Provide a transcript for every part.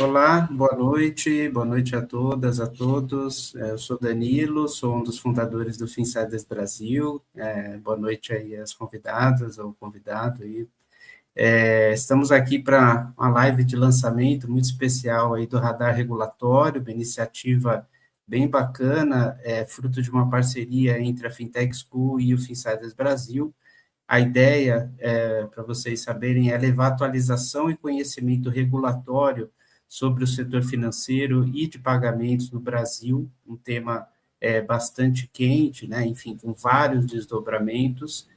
Olá, boa noite a todas, a todos. Eu sou Danilo, sou um dos fundadores do Finsiders Brasil. Boa noite aí às convidadas, ao convidado aí. Estamos aqui para uma live de lançamento muito especial aí do Radar Regulatório, uma iniciativa bem bacana, fruto de uma parceria entre a Fintech School e o Finsiders Brasil. A ideia, para vocês saberem, é levar atualização e conhecimento regulatório sobre o setor financeiro e de pagamentos no Brasil, um tema bastante quente, né? Enfim, com vários desdobramentos.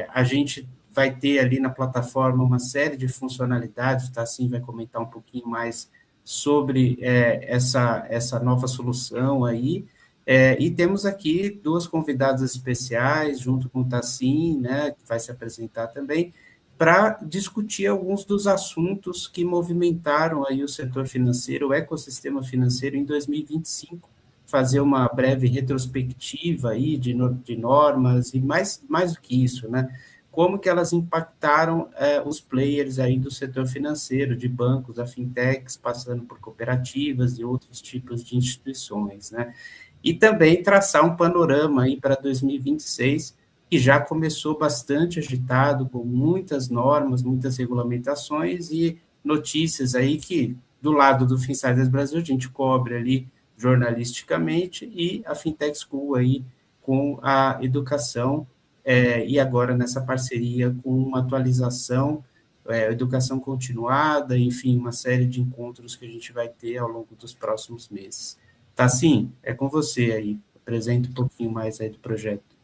A gente vai ter ali na plataforma uma série de funcionalidades, tá? Assim, vai comentar um pouquinho mais sobre essa nova solução aí, e temos aqui duas convidadas especiais, junto com o Tassim, né, que vai se apresentar também, para discutir alguns dos assuntos que movimentaram aí o setor financeiro, o ecossistema financeiro em 2025, fazer uma breve retrospectiva aí de normas e mais do que isso, né? Como que elas impactaram os players aí do setor financeiro, de bancos, a fintechs, passando por cooperativas e outros tipos de instituições, né? E também traçar um panorama aí para 2026, que já começou bastante agitado, com muitas normas, muitas regulamentações e notícias aí que, do lado do Finsiders Brasil, a gente cobre ali jornalisticamente, e a Fintech School aí com a educação, e agora nessa parceria com uma atualização, educação continuada, enfim, uma série de encontros que a gente vai ter ao longo dos próximos meses. Tá, sim, é com você aí. Apresenta um pouquinho mais aí do projeto.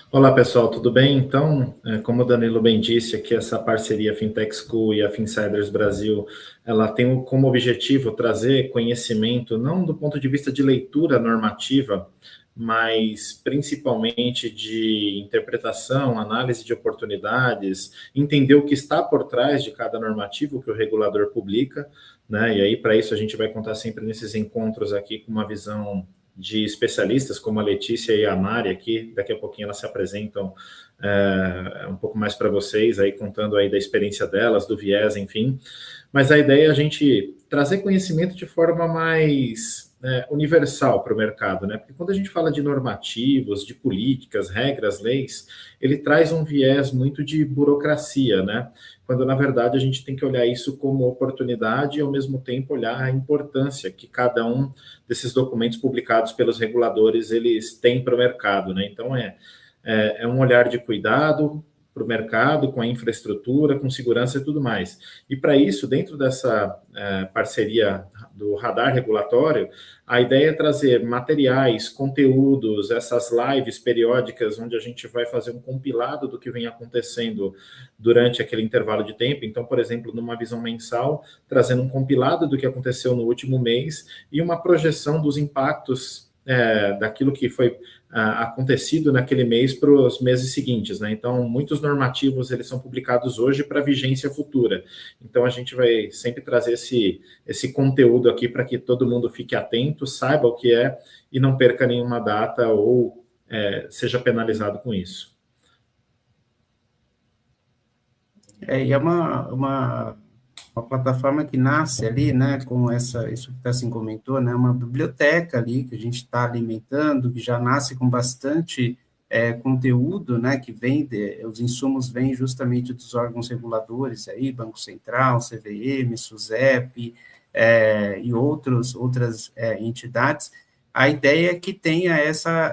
Olá, pessoal, tudo bem? Então, como o Danilo bem disse, aqui essa parceria Fintech School e a Finsiders Brasil, ela tem como objetivo trazer conhecimento, não do ponto de vista de leitura normativa, mas principalmente de interpretação, análise de oportunidades, entender o que está por trás de cada normativo que o regulador publica, né? E aí, para isso, a gente vai contar sempre nesses encontros aqui com uma visão de especialistas como a Letícia e a Mari aqui, daqui a pouquinho elas se apresentam um pouco mais para vocês, aí contando aí da experiência delas, do viés, enfim. Mas a ideia é a gente trazer conhecimento de forma mais universal para o mercado, né? Porque quando a gente fala de normativos, de políticas, regras, leis, ele traz um viés muito de burocracia, né? Quando na verdade a gente tem que olhar isso como oportunidade e ao mesmo tempo olhar a importância que cada um desses documentos publicados pelos reguladores eles têm para o mercado, né? Então é um olhar de cuidado para o mercado, com a infraestrutura, com segurança e tudo mais. E para isso, dentro dessa parceria do radar regulatório, a ideia é trazer materiais, conteúdos, essas lives periódicas, onde a gente vai fazer um compilado do que vem acontecendo durante aquele intervalo de tempo. Então, por exemplo, numa visão mensal, trazendo um compilado do que aconteceu no último mês e uma projeção dos impactos daquilo que foi acontecido naquele mês para os meses seguintes, né? Então, muitos normativos eles são publicados hoje para vigência futura. Então, a gente vai sempre trazer esse conteúdo aqui para que todo mundo fique atento, saiba o que é e não perca nenhuma data ou seja penalizado com isso. E é uma plataforma que nasce ali, né, com isso que o Tassim comentou, né, uma biblioteca ali que a gente está alimentando, que já nasce com bastante conteúdo, né, que vem, os insumos vêm justamente dos órgãos reguladores aí, Banco Central, CVM, SUSEP, e outras entidades. A ideia é que tenha essa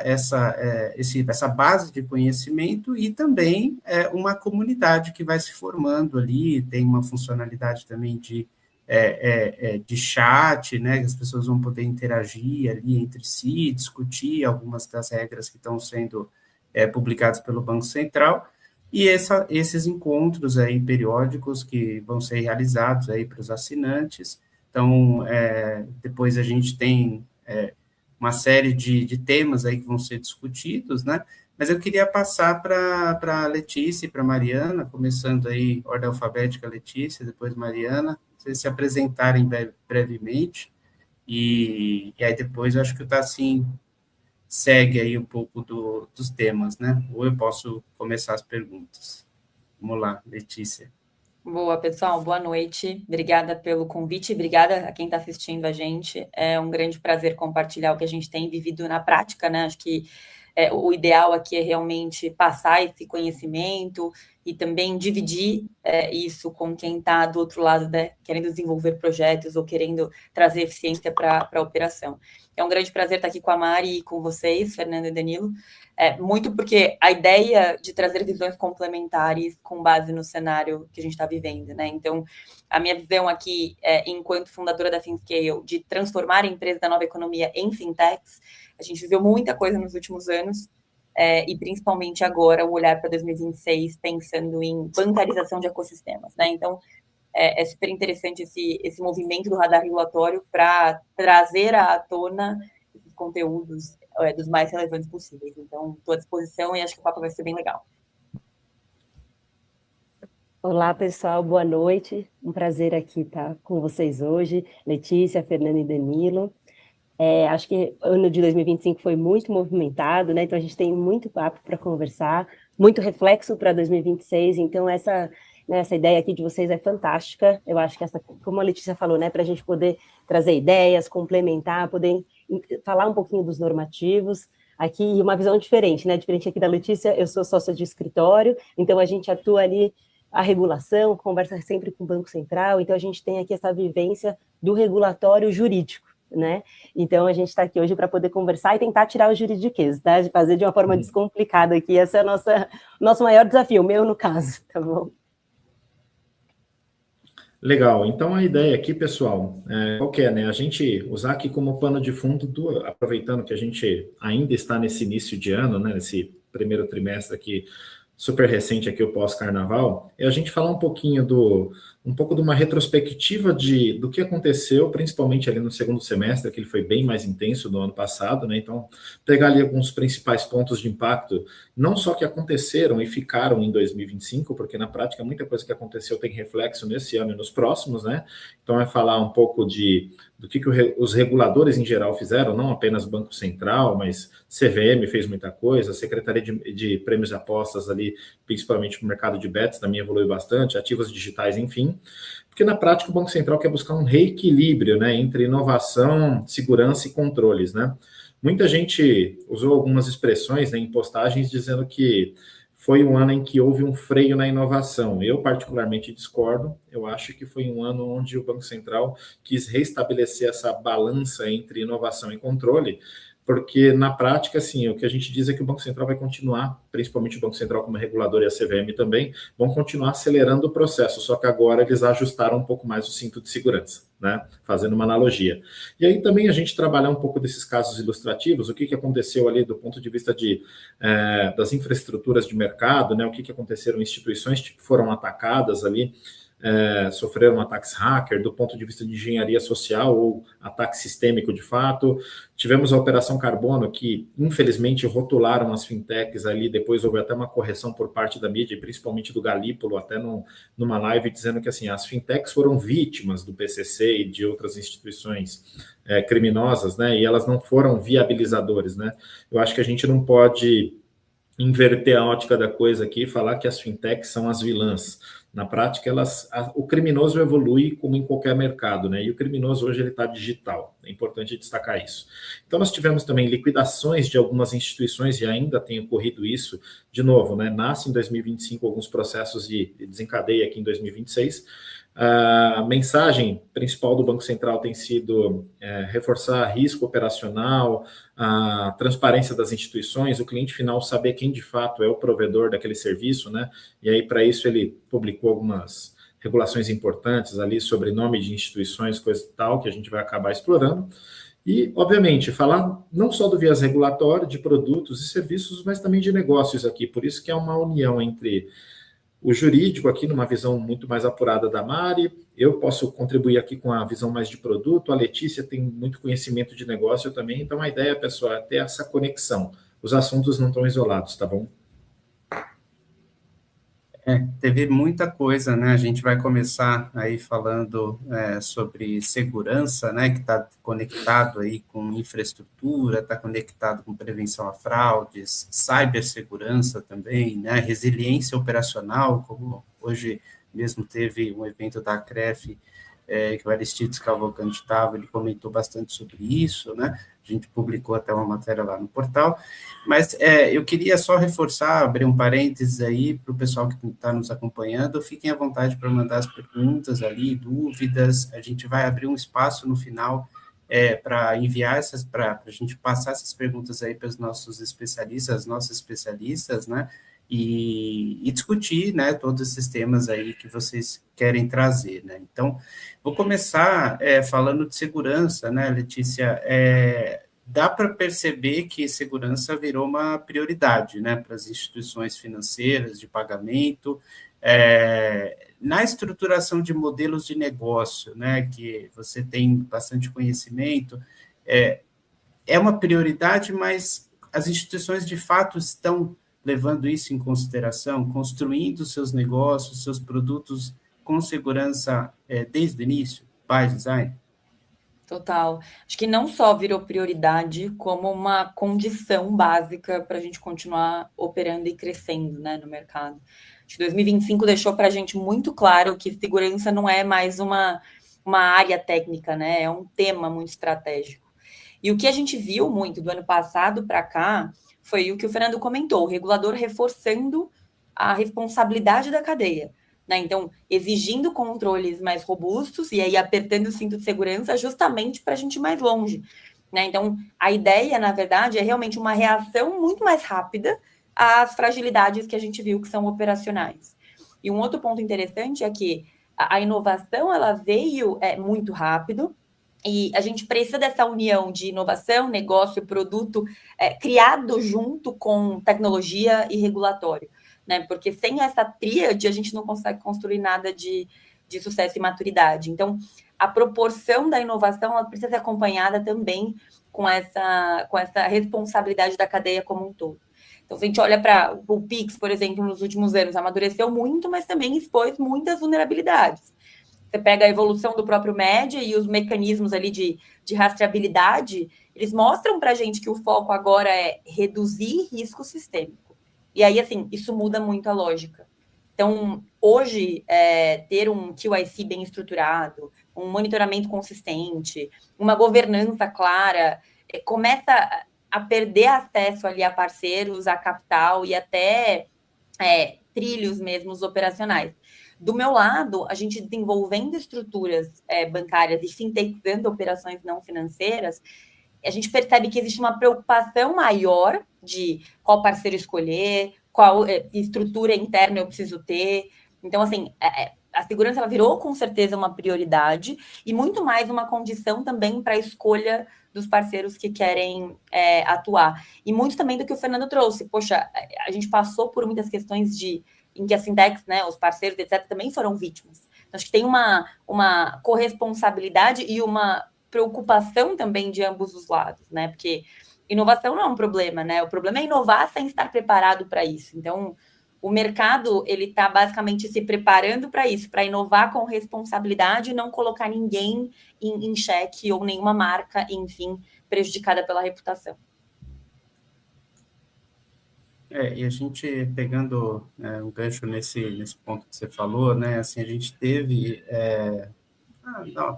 base de conhecimento e também uma comunidade que vai se formando ali, tem uma funcionalidade também de chat, né, que as pessoas vão poder interagir ali entre si, discutir algumas das regras que estão sendo publicadas pelo Banco Central, e esses encontros aí periódicos que vão ser realizados aí para os assinantes. Então, depois a gente tem uma série de temas aí que vão ser discutidos, né? Mas eu queria passar para a Letícia e para a Mariana, começando aí, ordem alfabética, Letícia, depois Mariana, vocês se apresentarem brevemente, e aí depois eu acho que o Tassim segue aí um pouco dos temas, né? Ou eu posso começar as perguntas. Vamos lá, Letícia. Boa, pessoal, boa noite. Obrigada pelo convite, obrigada a quem está assistindo a gente. É um grande prazer compartilhar o que a gente tem vivido na prática, né? Acho que o ideal aqui é realmente passar esse conhecimento e também dividir isso com quem está do outro lado, né, querendo desenvolver projetos ou querendo trazer eficiência para a operação. É um grande prazer estar aqui com a Mari e com vocês, Fernando e Danilo. Muito porque a ideia de trazer visões complementares com base no cenário que a gente está vivendo, né? Então, a minha visão aqui, enquanto fundadora da FinScale, de transformar a empresa da nova economia em fintechs, a gente viveu muita coisa nos últimos anos, e principalmente agora o olhar para 2026 pensando em bancarização de ecossistemas, né? Então, é super interessante esse movimento do radar regulatório para trazer à tona esses conteúdos dos mais relevantes possíveis. Então, estou à disposição e acho que o papo vai ser bem legal. Olá, pessoal, boa noite. Um prazer aqui estar com vocês hoje, Letícia, Fernanda e Danilo. Acho que o ano de 2025 foi muito movimentado, né? Então a gente tem muito papo para conversar, muito reflexo para 2026. Então essa ideia aqui de vocês é fantástica. Eu acho que como a Letícia falou, né, para a gente poder trazer ideias, complementar, poder falar um pouquinho dos normativos. Aqui uma visão diferente, né? Diferente aqui da Letícia, eu sou sócia de escritório, então a gente atua ali a regulação, conversa sempre com o Banco Central, então a gente tem aqui essa vivência do regulatório jurídico, né? Então a gente está aqui hoje para poder conversar e tentar tirar o juridiquês, tá? De fazer de uma forma descomplicada aqui, esse é o nosso maior desafio, o meu no caso, tá bom? Legal, então a ideia aqui, pessoal, qual que é, né? A gente usar aqui como pano de fundo, aproveitando que a gente ainda está nesse início de ano, né? Nesse primeiro trimestre aqui, super recente aqui, o pós-carnaval, é a gente falar um pouco de uma retrospectiva do que aconteceu, principalmente ali no segundo semestre, que ele foi bem mais intenso do ano passado, né? Então, pegar ali alguns principais pontos de impacto, não só que aconteceram e ficaram em 2025, porque na prática muita coisa que aconteceu tem reflexo nesse ano e nos próximos, né? Então, é falar um pouco do que os reguladores em geral fizeram, não apenas o Banco Central, mas CVM fez muita coisa, a Secretaria de Prêmios e Apostas ali, principalmente para o mercado de bets, também evoluiu bastante, ativos digitais, enfim, porque na prática o Banco Central quer buscar um reequilíbrio, né, entre inovação, segurança e controles, né? Muita gente usou algumas expressões, né, em postagens dizendo que foi um ano em que houve um freio na inovação. Eu, particularmente, discordo. Eu acho que foi um ano onde o Banco Central quis restabelecer essa balança entre inovação e controle, porque, na prática, assim, o que a gente diz é que o Banco Central vai continuar, principalmente o Banco Central como regulador e a CVM também, vão continuar acelerando o processo, só que agora eles ajustaram um pouco mais o cinto de segurança, né? Fazendo uma analogia. E aí também a gente trabalhar um pouco desses casos ilustrativos, o que aconteceu ali do ponto de vista das infraestruturas de mercado, né? O que aconteceram, instituições que foram atacadas ali, sofreram ataques hacker do ponto de vista de engenharia social ou ataque sistêmico de fato. Tivemos a Operação Carbono, que infelizmente rotularam as fintechs ali, depois houve até uma correção por parte da mídia, principalmente do Galípolo, até numa live dizendo que assim, as fintechs foram vítimas do PCC e de outras instituições criminosas, né, e elas não foram viabilizadores, né. Eu acho que a gente não pode inverter a ótica da coisa aqui e falar que as fintechs são as vilãs. Na prática, o criminoso evolui como em qualquer mercado, né? E o criminoso hoje ele está digital. É importante destacar isso. Então, nós tivemos também liquidações de algumas instituições e ainda tem ocorrido isso. De novo, né? Nasce em 2025 alguns processos e desencadeia aqui em 2026. A mensagem principal do Banco Central tem sido reforçar risco operacional, a transparência das instituições, o cliente final saber quem de fato é o provedor daquele serviço, né? E aí, para isso, ele publicou algumas regulações importantes ali sobre nome de instituições, coisa e tal, que a gente vai acabar explorando. E, obviamente, falar não só do viés regulatório, de produtos e serviços, mas também de negócios aqui. Por isso que é uma união entre o jurídico aqui, numa visão muito mais apurada da Mari, eu posso contribuir aqui com a visão mais de produto, a Letícia tem muito conhecimento de negócio também, então a ideia, pessoal, é ter essa conexão. Os assuntos não estão isolados, tá bom? Teve muita coisa, né? A gente vai começar aí falando sobre segurança, né? Que está conectado aí com infraestrutura, está conectado com prevenção a fraudes, cibersegurança também, né? Resiliência operacional, como hoje mesmo teve um evento da CREF, que o Aristides Cavalcante estava, ele comentou bastante sobre isso, né? A gente publicou até uma matéria lá no portal, mas eu queria só reforçar, abrir um parênteses aí para o pessoal que está nos acompanhando, fiquem à vontade para mandar as perguntas ali, dúvidas, a gente vai abrir um espaço no final para enviar para a gente passar essas perguntas aí para os nossos especialistas, as nossas especialistas, né? E discutir, né, todos esses temas aí que vocês querem trazer, né? Então, vou começar falando de segurança, né, Letícia? Dá para perceber que segurança virou uma prioridade, né, para as instituições financeiras de pagamento, na estruturação de modelos de negócio, né, que você tem bastante conhecimento, é uma prioridade, mas as instituições de fato estão levando isso em consideração, construindo seus negócios, seus produtos com segurança desde o início, by design? Total. Acho que não só virou prioridade, como uma condição básica para a gente continuar operando e crescendo, né, no mercado. Acho que 2025 deixou para a gente muito claro que segurança não é mais uma área técnica, né? É um tema muito estratégico. E o que a gente viu muito do ano passado para cá foi o que o Fernando comentou, o regulador reforçando a responsabilidade da cadeia, né? Então, exigindo controles mais robustos e aí apertando o cinto de segurança justamente para a gente ir mais longe, né? Então, a ideia, na verdade, é realmente uma reação muito mais rápida às fragilidades que a gente viu que são operacionais. E um outro ponto interessante é que a inovação ela veio muito rápido, e a gente precisa dessa união de inovação, negócio e produto criado junto com tecnologia e regulatório, né? Porque sem essa tríade a gente não consegue construir nada de sucesso e maturidade. Então, a proporção da inovação ela precisa ser acompanhada também com essa responsabilidade da cadeia como um todo. Então, se a gente olha para o Pix, por exemplo, nos últimos anos, amadureceu muito, mas também expôs muitas vulnerabilidades. Você pega a evolução do próprio média e os mecanismos ali de rastreabilidade, eles mostram para a gente que o foco agora é reduzir risco sistêmico. E aí, assim, isso muda muito a lógica. Então, hoje, ter um QIC bem estruturado, um monitoramento consistente, uma governança clara, começa a perder acesso ali a parceiros, a capital e até trilhos mesmo operacionais. Do meu lado, a gente desenvolvendo estruturas bancárias e fintechizando operações não financeiras, a gente percebe que existe uma preocupação maior de qual parceiro escolher, qual estrutura interna eu preciso ter. Então, assim, a segurança ela virou com certeza uma prioridade e muito mais uma condição também para a escolha dos parceiros que querem atuar. E muito também do que o Fernando trouxe. Poxa, a gente passou por muitas questões em que as fintechs, né, os parceiros, etc., também foram vítimas. Então, acho que tem uma corresponsabilidade e uma preocupação também de ambos os lados, né? Porque inovação não é um problema, né? O problema é inovar sem estar preparado para isso. Então, o mercado, ele está basicamente se preparando para isso, para inovar com responsabilidade e não colocar ninguém em xeque ou nenhuma marca, enfim, prejudicada pela reputação. E a gente, pegando um gancho nesse ponto que você falou, né, assim, a gente teve,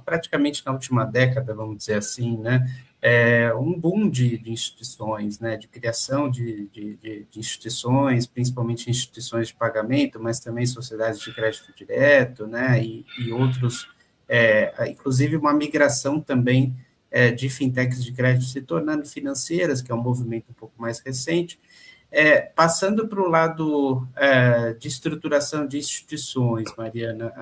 praticamente na última década, vamos dizer assim, né, um boom de instituições, né, de criação de instituições, principalmente instituições de pagamento, mas também sociedades de crédito direto, né, e outros, inclusive uma migração também de fintechs de crédito se tornando financeiras, que é um movimento um pouco mais recente. Passando para o lado de estruturação de instituições, Mariana,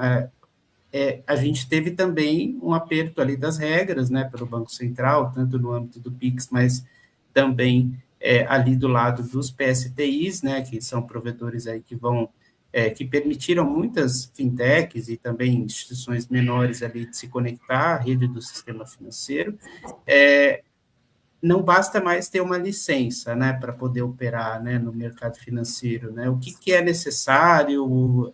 a gente teve também um aperto ali das regras, né, pelo Banco Central, tanto no âmbito do PIX, mas também ali do lado dos PSTIs, né, que são provedores aí que permitiram muitas fintechs e também instituições menores ali de se conectar à rede do sistema financeiro. Não basta mais ter uma licença, né, para poder operar, né, no mercado financeiro, né? O que é necessário?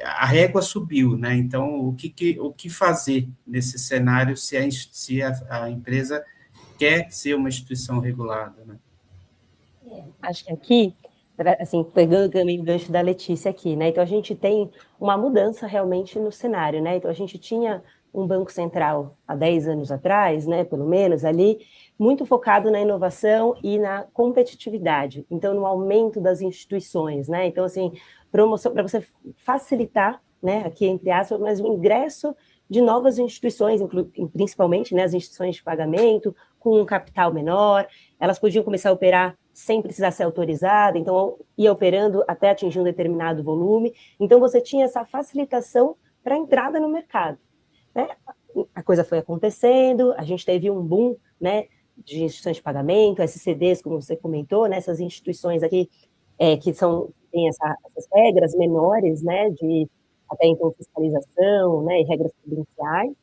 A régua subiu, né? Então, o que fazer nesse cenário se a empresa quer ser uma instituição regulada, né? Acho que aqui assim, pegando também o gancho da Letícia aqui, né? Então a gente tem uma mudança realmente no cenário, né? Então a gente tinha um Banco Central há 10 anos atrás, né, pelo menos ali, muito focado na inovação e na competitividade, então no aumento das instituições, né? Então assim, promoção para você facilitar, né, aqui entre aspas, mas o ingresso de novas instituições, principalmente, né, as instituições de pagamento, com um capital menor, elas podiam começar a operar sem precisar ser autorizada, então ia operando até atingir um determinado volume, então você tinha essa facilitação para a entrada no mercado, né? A coisa foi acontecendo, a gente teve um boom, né, de instituições de pagamento, SCDs, como você comentou, né, essas instituições aqui que têm essas regras menores, né, de até então fiscalização, né, e regras prudenciais,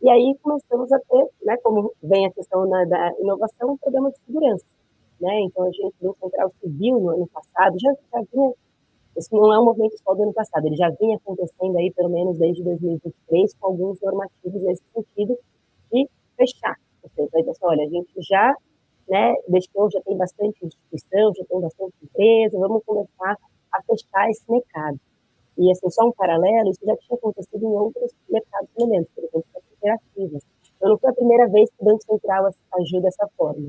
e aí começamos a ter, né, como vem a questão da inovação, um problema de segurança, né? Então a gente, no Central Civil, no ano passado, já vinha, isso não é um movimento só do ano passado, ele já vinha acontecendo aí, pelo menos desde 2023, com alguns normativos nesse sentido de fechar. Ou seja, aí, pessoal, olha, a gente já, né, deixou, já tem bastante instituição, já tem bastante empresa, vamos começar a fechar esse mercado. E, assim, só um paralelo, isso já tinha acontecido em outros mercados semelhantes, por exemplo, as cooperativas. Então, não foi a primeira vez que o Banco Central agiu dessa forma.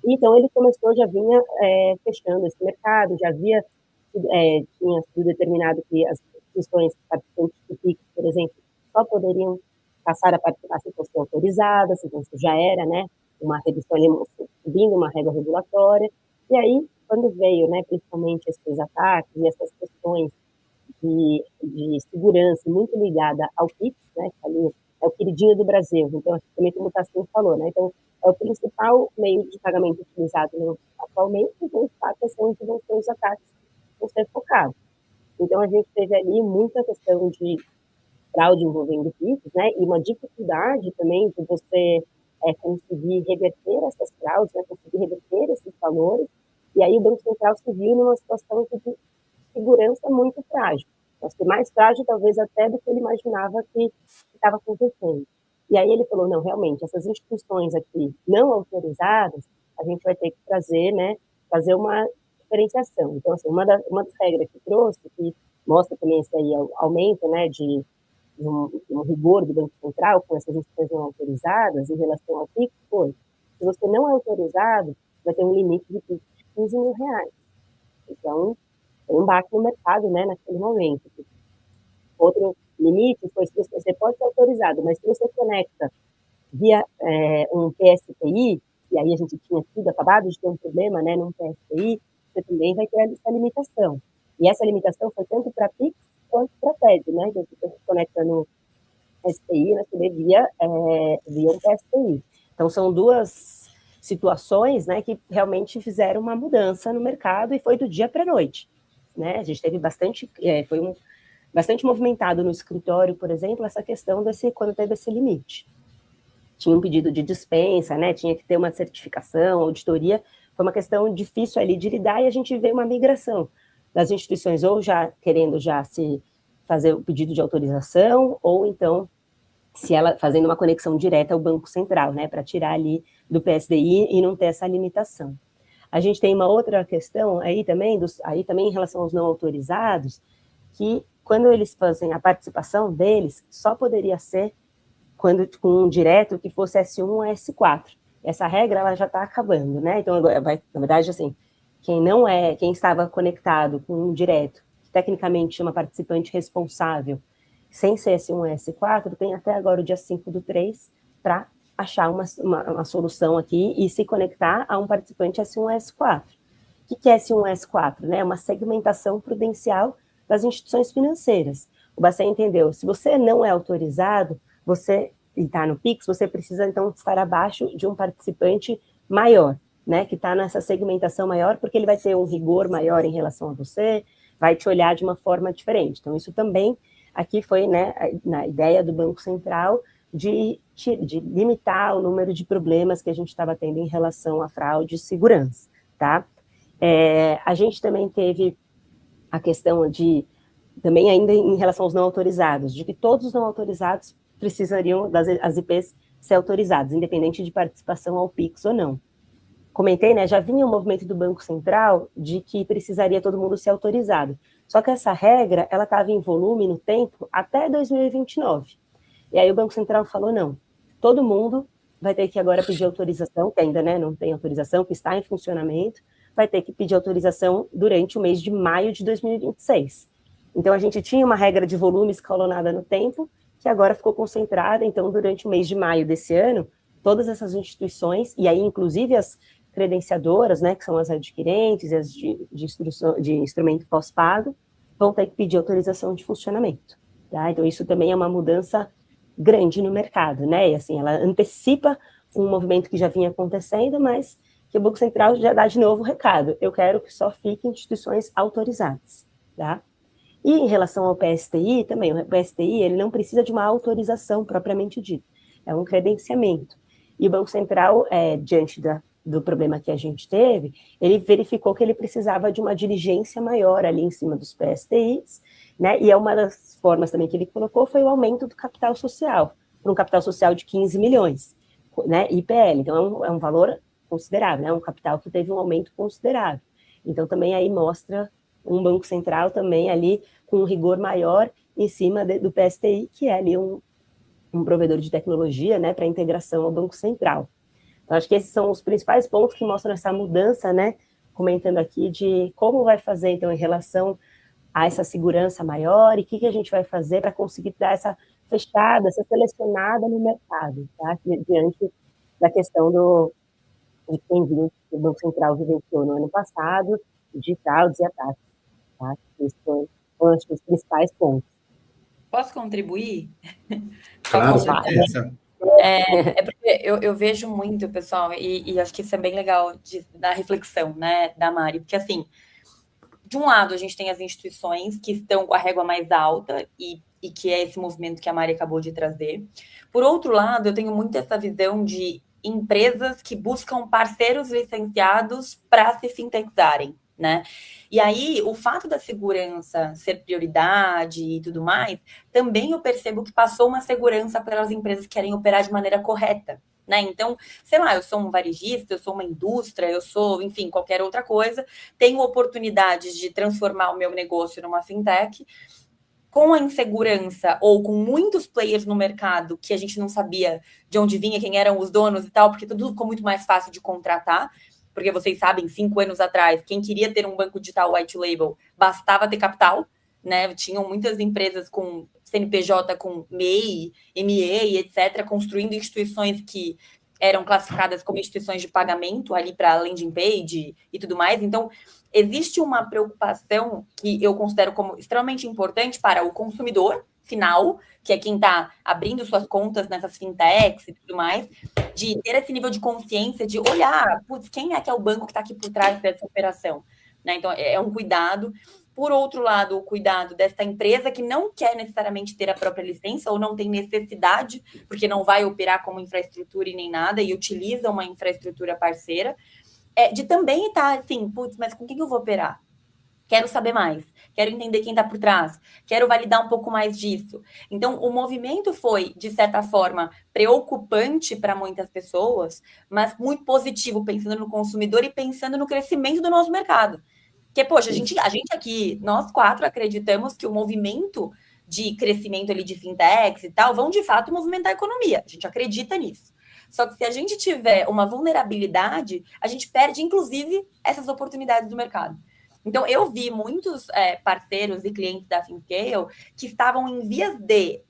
Então, ele começou, já vinha fechando esse mercado, já havia, tinha sido determinado que as instituições participantes do PIX, por exemplo, só poderiam passar a participar se fossem autorizadas, então isso já era, né, uma redução, subindo uma regra regulatória. E aí, quando veio, né, principalmente esses ataques e essas questões de segurança muito ligada ao PIX, né, que ali é o queridinho do Brasil, então, também como o Tassim falou, né, então, é o principal meio de pagamento utilizado atualmente, então, de fato, é onde vão ser os ataques, vão ser focados. Então, a gente teve ali muita questão de fraude envolvendo PIX, né, e uma dificuldade também de você conseguir reverter essas fraudes, né, conseguir reverter esses valores, e aí o Banco Central se viu numa situação de segurança muito frágil. Acho que mais frágil, talvez, até do que ele imaginava que estava acontecendo. E aí ele falou, não, realmente, essas instituições aqui não autorizadas, a gente vai ter que trazer, né, fazer uma diferenciação. Então, assim, uma das regras que trouxe, que mostra também esse aí aumento, né, de um rigor do Banco Central com essas instituições não autorizadas em relação ao PIX, foi, se você não é autorizado, vai ter um limite de PIX de R$15.000. Então, foi um baque no mercado, né, naquele momento. Outro limite foi se você pode ser autorizado, mas se você conecta via um PSPI, e aí a gente tinha acabado de ter um problema, né, num PSPI, você também vai ter essa limitação. E essa limitação foi tanto para PIX quanto para TED, né, então você conecta no SPI, na CD via um PSPI. Então são duas situações, né, que realmente fizeram uma mudança no mercado e foi do dia para a noite. Né? A gente teve bastante, bastante movimentado no escritório, por exemplo, essa questão quando teve esse limite. Tinha um pedido de dispensa, né? Tinha que ter uma certificação, auditoria, foi uma questão difícil ali de lidar e a gente vê uma migração das instituições ou já querendo já se fazer o pedido de autorização ou então se ela fazendo uma conexão direta ao Banco Central, né? Para tirar ali do PSDI e não ter essa limitação. A gente tem uma outra questão aí também em relação aos não autorizados, que quando eles fazem a participação deles, só poderia ser com um direto que fosse S1 ou S4. Essa regra ela já está acabando, né? Então, na verdade, assim, quem estava conectado com um direto, que tecnicamente chama participante responsável, sem ser S1 ou S4, tem até agora o dia 5/3 para achar uma solução aqui e se conectar a um participante S1 ou S4. O que é S1 ou S4? Né? É uma segmentação prudencial das instituições financeiras. O Bacen entendeu, se você não é autorizado, você está no PIX, você precisa, então, estar abaixo de um participante maior, né? Que está nessa segmentação maior, porque ele vai ter um rigor maior em relação a você, vai te olhar de uma forma diferente. Então, isso também, aqui foi, né, na ideia do Banco Central, de limitar o número de problemas que a gente estava tendo em relação à fraude e segurança, tá? A gente também teve a questão também ainda em relação aos não autorizados, de que todos os não autorizados precisariam das IPs ser autorizados, independente de participação ao PIX ou não. comentei, né, já vinha um movimento do Banco Central de que precisaria todo mundo ser autorizado. Só que essa regra, ela estava em volume no tempo até 2029. E aí o Banco Central falou, não, todo mundo vai ter que agora pedir autorização, que ainda, né, não tem autorização, que está em funcionamento, vai ter que pedir autorização durante o mês de maio de 2026. Então, a gente tinha uma regra de volume escalonada no tempo, que agora ficou concentrada. Então, durante o mês de maio desse ano, todas essas instituições, e aí, inclusive, as credenciadoras, né, que são as adquirentes, as de instrumento pós-pago, vão ter que pedir autorização de funcionamento. Tá? Então, isso também é uma mudança grande no mercado, né? E, assim, ela antecipa um movimento que já vinha acontecendo, mas que o Banco Central já dá de novo o recado. Eu quero que só fiquem instituições autorizadas, tá? E em relação ao PSTI, também, o PSTI, ele não precisa de uma autorização propriamente dita, é um credenciamento. E o Banco Central, diante do problema que a gente teve, ele verificou que ele precisava de uma diligência maior ali em cima dos PSTIs, né? E uma das formas também que ele colocou foi o aumento do capital social, para um capital social de 15 milhões, né? IPL, então é um valor considerável, né? Um capital que teve um aumento considerável. Então também aí mostra um Banco Central também ali com um rigor maior em cima do PSTI, que é ali um provedor de tecnologia, né, para integração ao Banco Central. Então, acho que esses são os principais pontos que mostram essa mudança, né, comentando aqui de como vai fazer, então, em relação a essa segurança maior e o que a gente vai fazer para conseguir dar essa fechada, essa selecionada no mercado, tá? Diante da questão de quem viu que o Banco Central vivenciou no ano passado, de fraudes e ataques, tá? Esses foram os principais pontos. Posso contribuir? Claro, certeza. Porque eu vejo muito, pessoal, e acho que isso é bem legal da reflexão, né, da Mari, porque assim, de um lado a gente tem as instituições que estão com a régua mais alta e que é esse movimento que a Mari acabou de trazer. Por outro lado, eu tenho muito essa visão de empresas que buscam parceiros licenciados para se fintechizarem, né? E aí, o fato da segurança ser prioridade e tudo mais, também eu percebo que passou uma segurança para as empresas que querem operar de maneira correta, né? Então, sei lá, eu sou um varejista, eu sou uma indústria, eu sou, enfim, qualquer outra coisa, tenho oportunidades de transformar o meu negócio numa fintech, com a insegurança ou com muitos players no mercado que a gente não sabia de onde vinha, quem eram os donos e tal, porque tudo ficou muito mais fácil de contratar. Porque vocês sabem, 5 anos atrás, quem queria ter um banco digital white label, bastava ter capital, né? Tinham muitas empresas com CNPJ, com MEI, MEI, etc., construindo instituições que eram classificadas como instituições de pagamento ali para landing page e tudo mais. Então, existe uma preocupação que eu considero como extremamente importante para o consumidor final, que é quem está abrindo suas contas nessas fintechs e tudo mais, de ter esse nível de consciência, de olhar, putz, quem é que é o banco que está aqui por trás dessa operação? Né? Então, é um cuidado. Por outro lado, o cuidado dessa empresa que não quer necessariamente ter a própria licença ou não tem necessidade, porque não vai operar como infraestrutura e nem nada, e utiliza uma infraestrutura parceira, de também estar assim, putz, mas com quem eu vou operar? Quero saber mais, quero entender quem está por trás, quero validar um pouco mais disso. Então, o movimento foi, de certa forma, preocupante para muitas pessoas, mas muito positivo, pensando no consumidor e pensando no crescimento do nosso mercado. Porque, poxa, a gente aqui, nós 4 acreditamos que o movimento de crescimento ali de fintechs e tal vão, de fato, movimentar a economia. A gente acredita nisso. Só que se a gente tiver uma vulnerabilidade, a gente perde, inclusive, essas oportunidades do mercado. Então, eu vi muitos parceiros e clientes da Finscale que estavam em vias de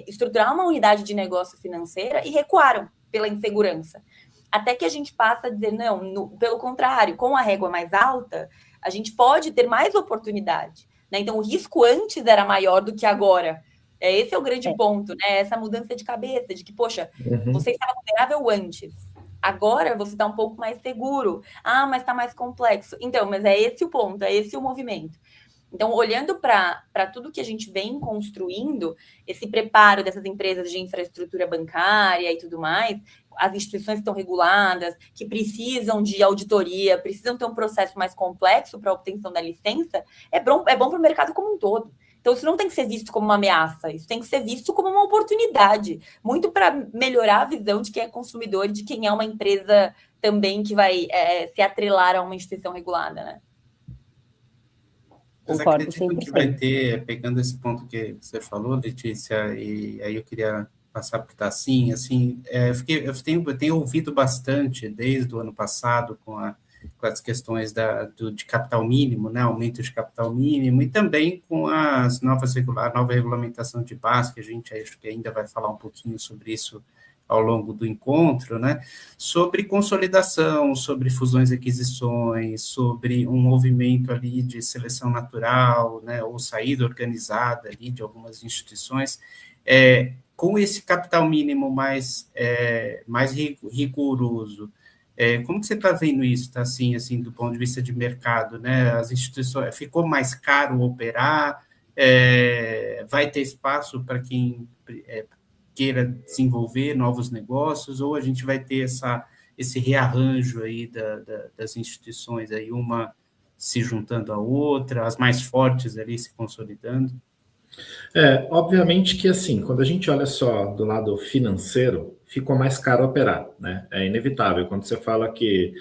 estruturar uma unidade de negócio financeira e recuaram pela insegurança. Até que a gente passa a dizer, não, pelo contrário, com a régua mais alta, a gente pode ter mais oportunidade, né? Então, o risco antes era maior do que agora. Esse é o grande ponto, né? Essa mudança de cabeça, de que, poxa, você estava vulnerável antes. Agora você está um pouco mais seguro. Ah, mas está mais complexo. Então, mas é esse o ponto, é esse o movimento. Então, olhando para tudo que a gente vem construindo, esse preparo dessas empresas de infraestrutura bancária e tudo mais, as instituições que estão reguladas, que precisam de auditoria, precisam ter um processo mais complexo para a obtenção da licença, é bom para o mercado como um todo. Então, isso não tem que ser visto como uma ameaça, isso tem que ser visto como uma oportunidade, muito para melhorar a visão de quem é consumidor e de quem é uma empresa também que vai se atrelar a uma instituição regulada, né? Mas Concordo acredito que vai 100%. ter, pegando esse ponto que você falou, Letícia, e aí eu queria passar para o Tassim, assim, eu tenho ouvido bastante desde o ano passado com as questões de capital mínimo, né, aumento de capital mínimo, e também com a nova regulamentação de base, que a gente acho que ainda vai falar um pouquinho sobre isso ao longo do encontro, né, sobre consolidação, sobre fusões e aquisições, sobre um movimento ali de seleção natural, né, ou saída organizada ali de algumas instituições, com esse capital mínimo mais rigoroso. Como que você está vendo isso, tá, assim, do ponto de vista de mercado, né? As instituições, ficou mais caro operar, vai ter espaço para quem queira desenvolver novos negócios, ou a gente vai ter esse rearranjo aí das instituições, aí uma se juntando à outra, as mais fortes ali se consolidando? Obviamente que assim, quando a gente olha só do lado financeiro, ficou mais caro operar, né? É inevitável. Quando você fala que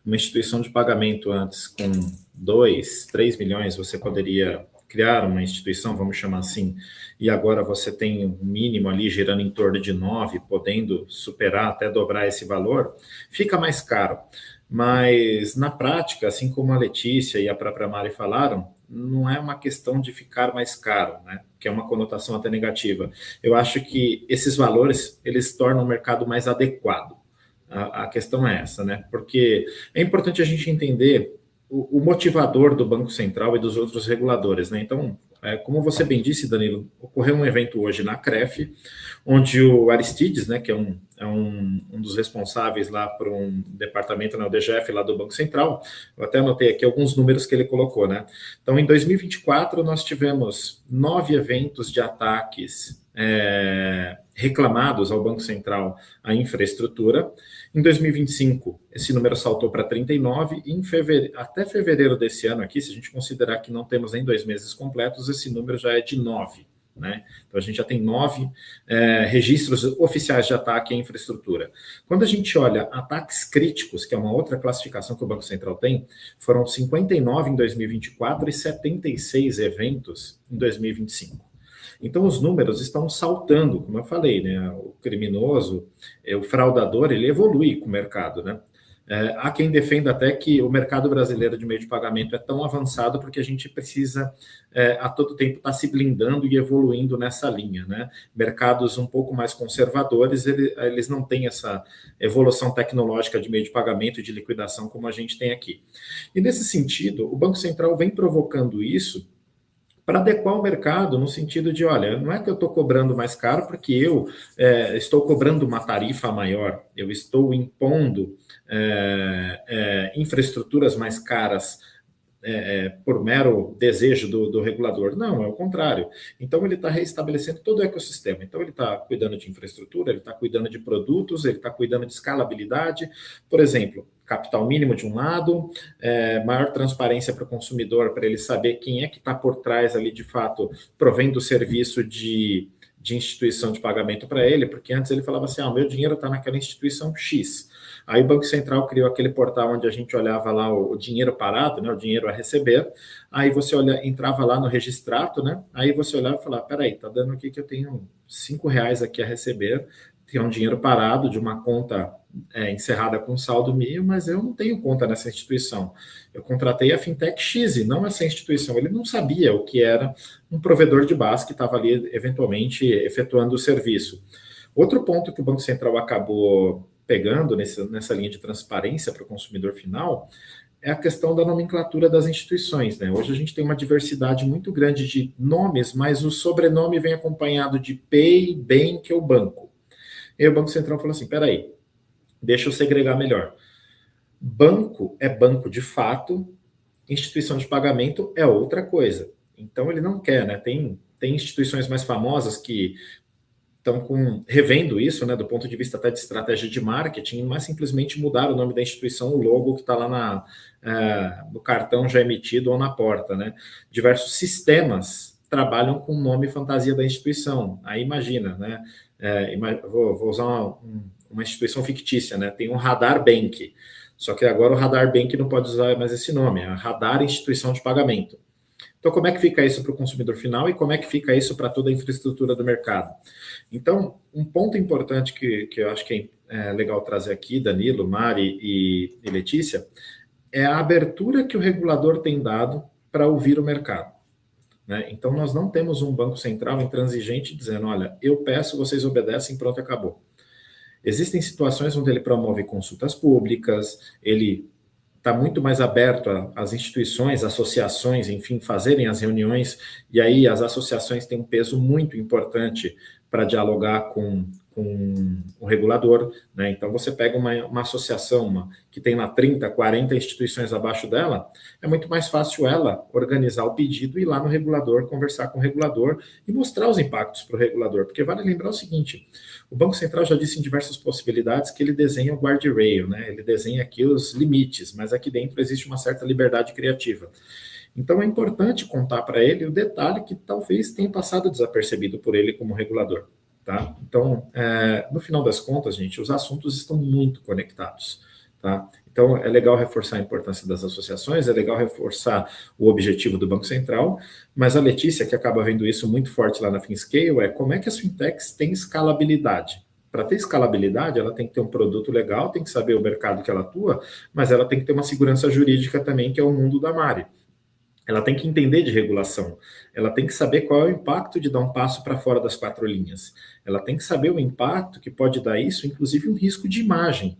uma instituição de pagamento antes com 2, 3 milhões você poderia criar uma instituição, vamos chamar assim, e agora você tem um mínimo ali girando em torno de 9, podendo superar até dobrar esse valor, fica mais caro. Mas na prática, assim como a Letícia e a própria Mari falaram, não é uma questão de ficar mais caro, né? Que é uma conotação até negativa. Eu acho que esses valores, eles tornam o mercado mais adequado. A questão é essa, né? Porque é importante a gente entender o motivador do Banco Central e dos outros reguladores, né? Então, como você bem disse, Danilo, ocorreu um evento hoje na CREF, onde o Aristides, né, que é um dos responsáveis lá por um departamento na UDGF lá do Banco Central, eu até anotei aqui alguns números que ele colocou, né? Então, em 2024, nós tivemos 9 eventos de ataques reclamados ao Banco Central à infraestrutura. Em 2025, esse número saltou para 39, e até fevereiro desse ano aqui, se a gente considerar que não temos nem 2 meses completos, esse número já é de 9. Né? Então, a gente já tem 9 registros oficiais de ataque à infraestrutura. Quando a gente olha ataques críticos, que é uma outra classificação que o Banco Central tem, foram 59 em 2024 e 76 eventos em 2025. Então, os números estão saltando, como eu falei, né? O criminoso, o fraudador, ele evolui com o mercado, né? Há quem defenda até que o mercado brasileiro de meio de pagamento é tão avançado porque a gente precisa, a todo tempo, estar se blindando e evoluindo nessa linha, né? Mercados um pouco mais conservadores, eles não têm essa evolução tecnológica de meio de pagamento e de liquidação como a gente tem aqui. E, nesse sentido, o Banco Central vem provocando isso para adequar o mercado, no sentido de, olha, não é que eu estou cobrando mais caro porque eu estou cobrando uma tarifa maior, eu estou impondo infraestruturas mais caras por mero desejo do regulador. Não, é o contrário. Então, ele está reestabelecendo todo o ecossistema. Então, ele está cuidando de infraestrutura, ele está cuidando de produtos, ele está cuidando de escalabilidade. Por exemplo, capital mínimo de um lado, maior transparência para o consumidor, para ele saber quem é que está por trás ali, de fato, provendo o serviço de instituição de pagamento para ele, porque antes ele falava assim, o meu dinheiro está naquela instituição X. Aí o Banco Central criou aquele portal onde a gente olhava lá o dinheiro parado, né, o dinheiro a receber, aí você entrava lá no registrato, né, aí você olhava e falava, peraí, tá dando aqui que eu tenho R$5 aqui a receber, tem um dinheiro parado de uma conta encerrada com saldo mil, mas eu não tenho conta nessa instituição. Eu contratei a Fintech X e não essa instituição. Ele não sabia o que era um provedor de base que estava ali, eventualmente, efetuando o serviço. Outro ponto que o Banco Central acabou pegando nessa linha de transparência para o consumidor final é a questão da nomenclatura das instituições, né? Hoje a gente tem uma diversidade muito grande de nomes, mas o sobrenome vem acompanhado de PEI, Bank ou banco. E o Banco Central falou assim, peraí, deixa eu segregar melhor. Banco é banco de fato, instituição de pagamento é outra coisa. Então ele não quer, né? Tem instituições mais famosas que estão revendo isso, né, do ponto de vista até de estratégia de marketing, não é simplesmente mudar o nome da instituição, o logo que está lá no cartão já emitido ou na porta, né? Diversos sistemas trabalham com o nome fantasia da instituição. Aí imagina, né? Vou usar uma instituição fictícia, né? Tem um Radar Bank, só que agora o Radar Bank não pode usar mais esse nome, é a Radar Instituição de Pagamento. Então, como é que fica isso para o consumidor final e como é que fica isso para toda a infraestrutura do mercado? Então, um ponto importante que eu acho que é legal trazer aqui, Danilo, Mari e Letícia, é a abertura que o regulador tem dado para ouvir o mercado, né? Então, nós não temos um Banco Central intransigente dizendo, olha, eu peço, vocês obedecem, pronto, acabou. Existem situações onde ele promove consultas públicas, ele está muito mais aberto às instituições, associações, enfim, fazerem as reuniões, e aí as associações têm um peso muito importante para dialogar com o regulador, né? Então, você pega uma associação que tem lá 30, 40 instituições abaixo dela, é muito mais fácil ela organizar o pedido, ir lá no regulador, conversar com o regulador e mostrar os impactos para o regulador, porque vale lembrar o seguinte, o Banco Central já disse em diversas possibilidades que ele desenha o guardrail, né? Ele desenha aqui os limites, mas aqui dentro existe uma certa liberdade criativa. Então, é importante contar para ele o detalhe que talvez tenha passado desapercebido por ele como regulador. Tá? Então, no final das contas, gente, os assuntos estão muito conectados. Tá? Então, é legal reforçar a importância das associações, é legal reforçar o objetivo do Banco Central, mas a Letícia, que acaba vendo isso muito forte lá na FinScale, é como é que as fintechs têm escalabilidade. Para ter escalabilidade, ela tem que ter um produto legal, tem que saber o mercado que ela atua, mas ela tem que ter uma segurança jurídica também, que é o mundo da Mari. Ela tem que entender de regulação, ela tem que saber qual é o impacto de dar um passo para fora das 4 linhas, ela tem que saber o impacto que pode dar isso, inclusive um risco de imagem,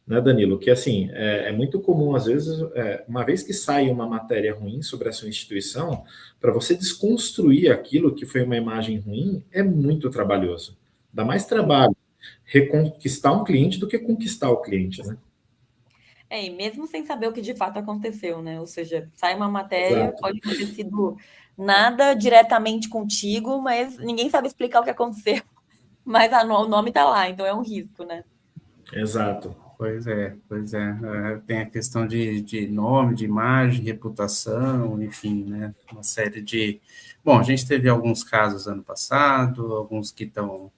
né, Danilo? Que assim, é muito comum, às vezes, uma vez que sai uma matéria ruim sobre a sua instituição, para você desconstruir aquilo que foi uma imagem ruim, é muito trabalhoso. Dá mais trabalho reconquistar um cliente do que conquistar o cliente, né? E mesmo sem saber o que de fato aconteceu, né? Ou seja, sai uma matéria, Exato. pode não ter sido nada diretamente contigo, mas ninguém sabe explicar o que aconteceu. Mas o nome está lá, então é um risco, né? Exato. Pois é. Tem a questão de nome, de imagem, reputação, enfim, né? Uma série de... Bom, a gente teve alguns casos ano passado, alguns que estão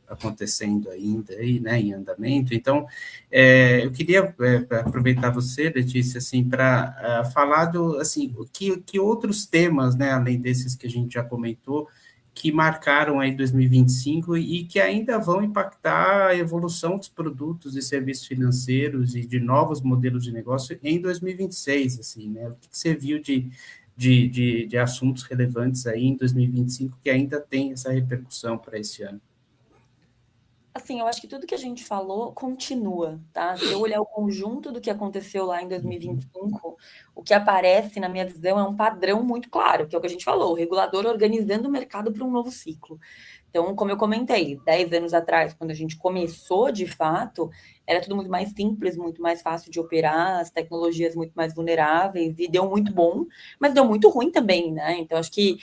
acontecendo ainda aí, né, em andamento. Então, eu queria aproveitar você, Letícia, assim, para falar assim, que outros temas, né, além desses que a gente já comentou, que marcaram aí 2025 e que ainda vão impactar a evolução dos produtos e serviços financeiros e de novos modelos de negócio em 2026, assim, né? O que você viu de assuntos relevantes aí em 2025 que ainda tem essa repercussão para esse ano? Assim, eu acho que tudo que a gente falou continua, tá? Se eu olhar o conjunto do que aconteceu lá em 2025, o que aparece, na minha visão, é um padrão muito claro, que é o que a gente falou, o regulador organizando o mercado para um novo ciclo. Então, como eu comentei, 10 anos atrás, quando a gente começou, de fato, era tudo muito mais simples, muito mais fácil de operar, as tecnologias muito mais vulneráveis, e deu muito bom, mas deu muito ruim também, né? Então, acho que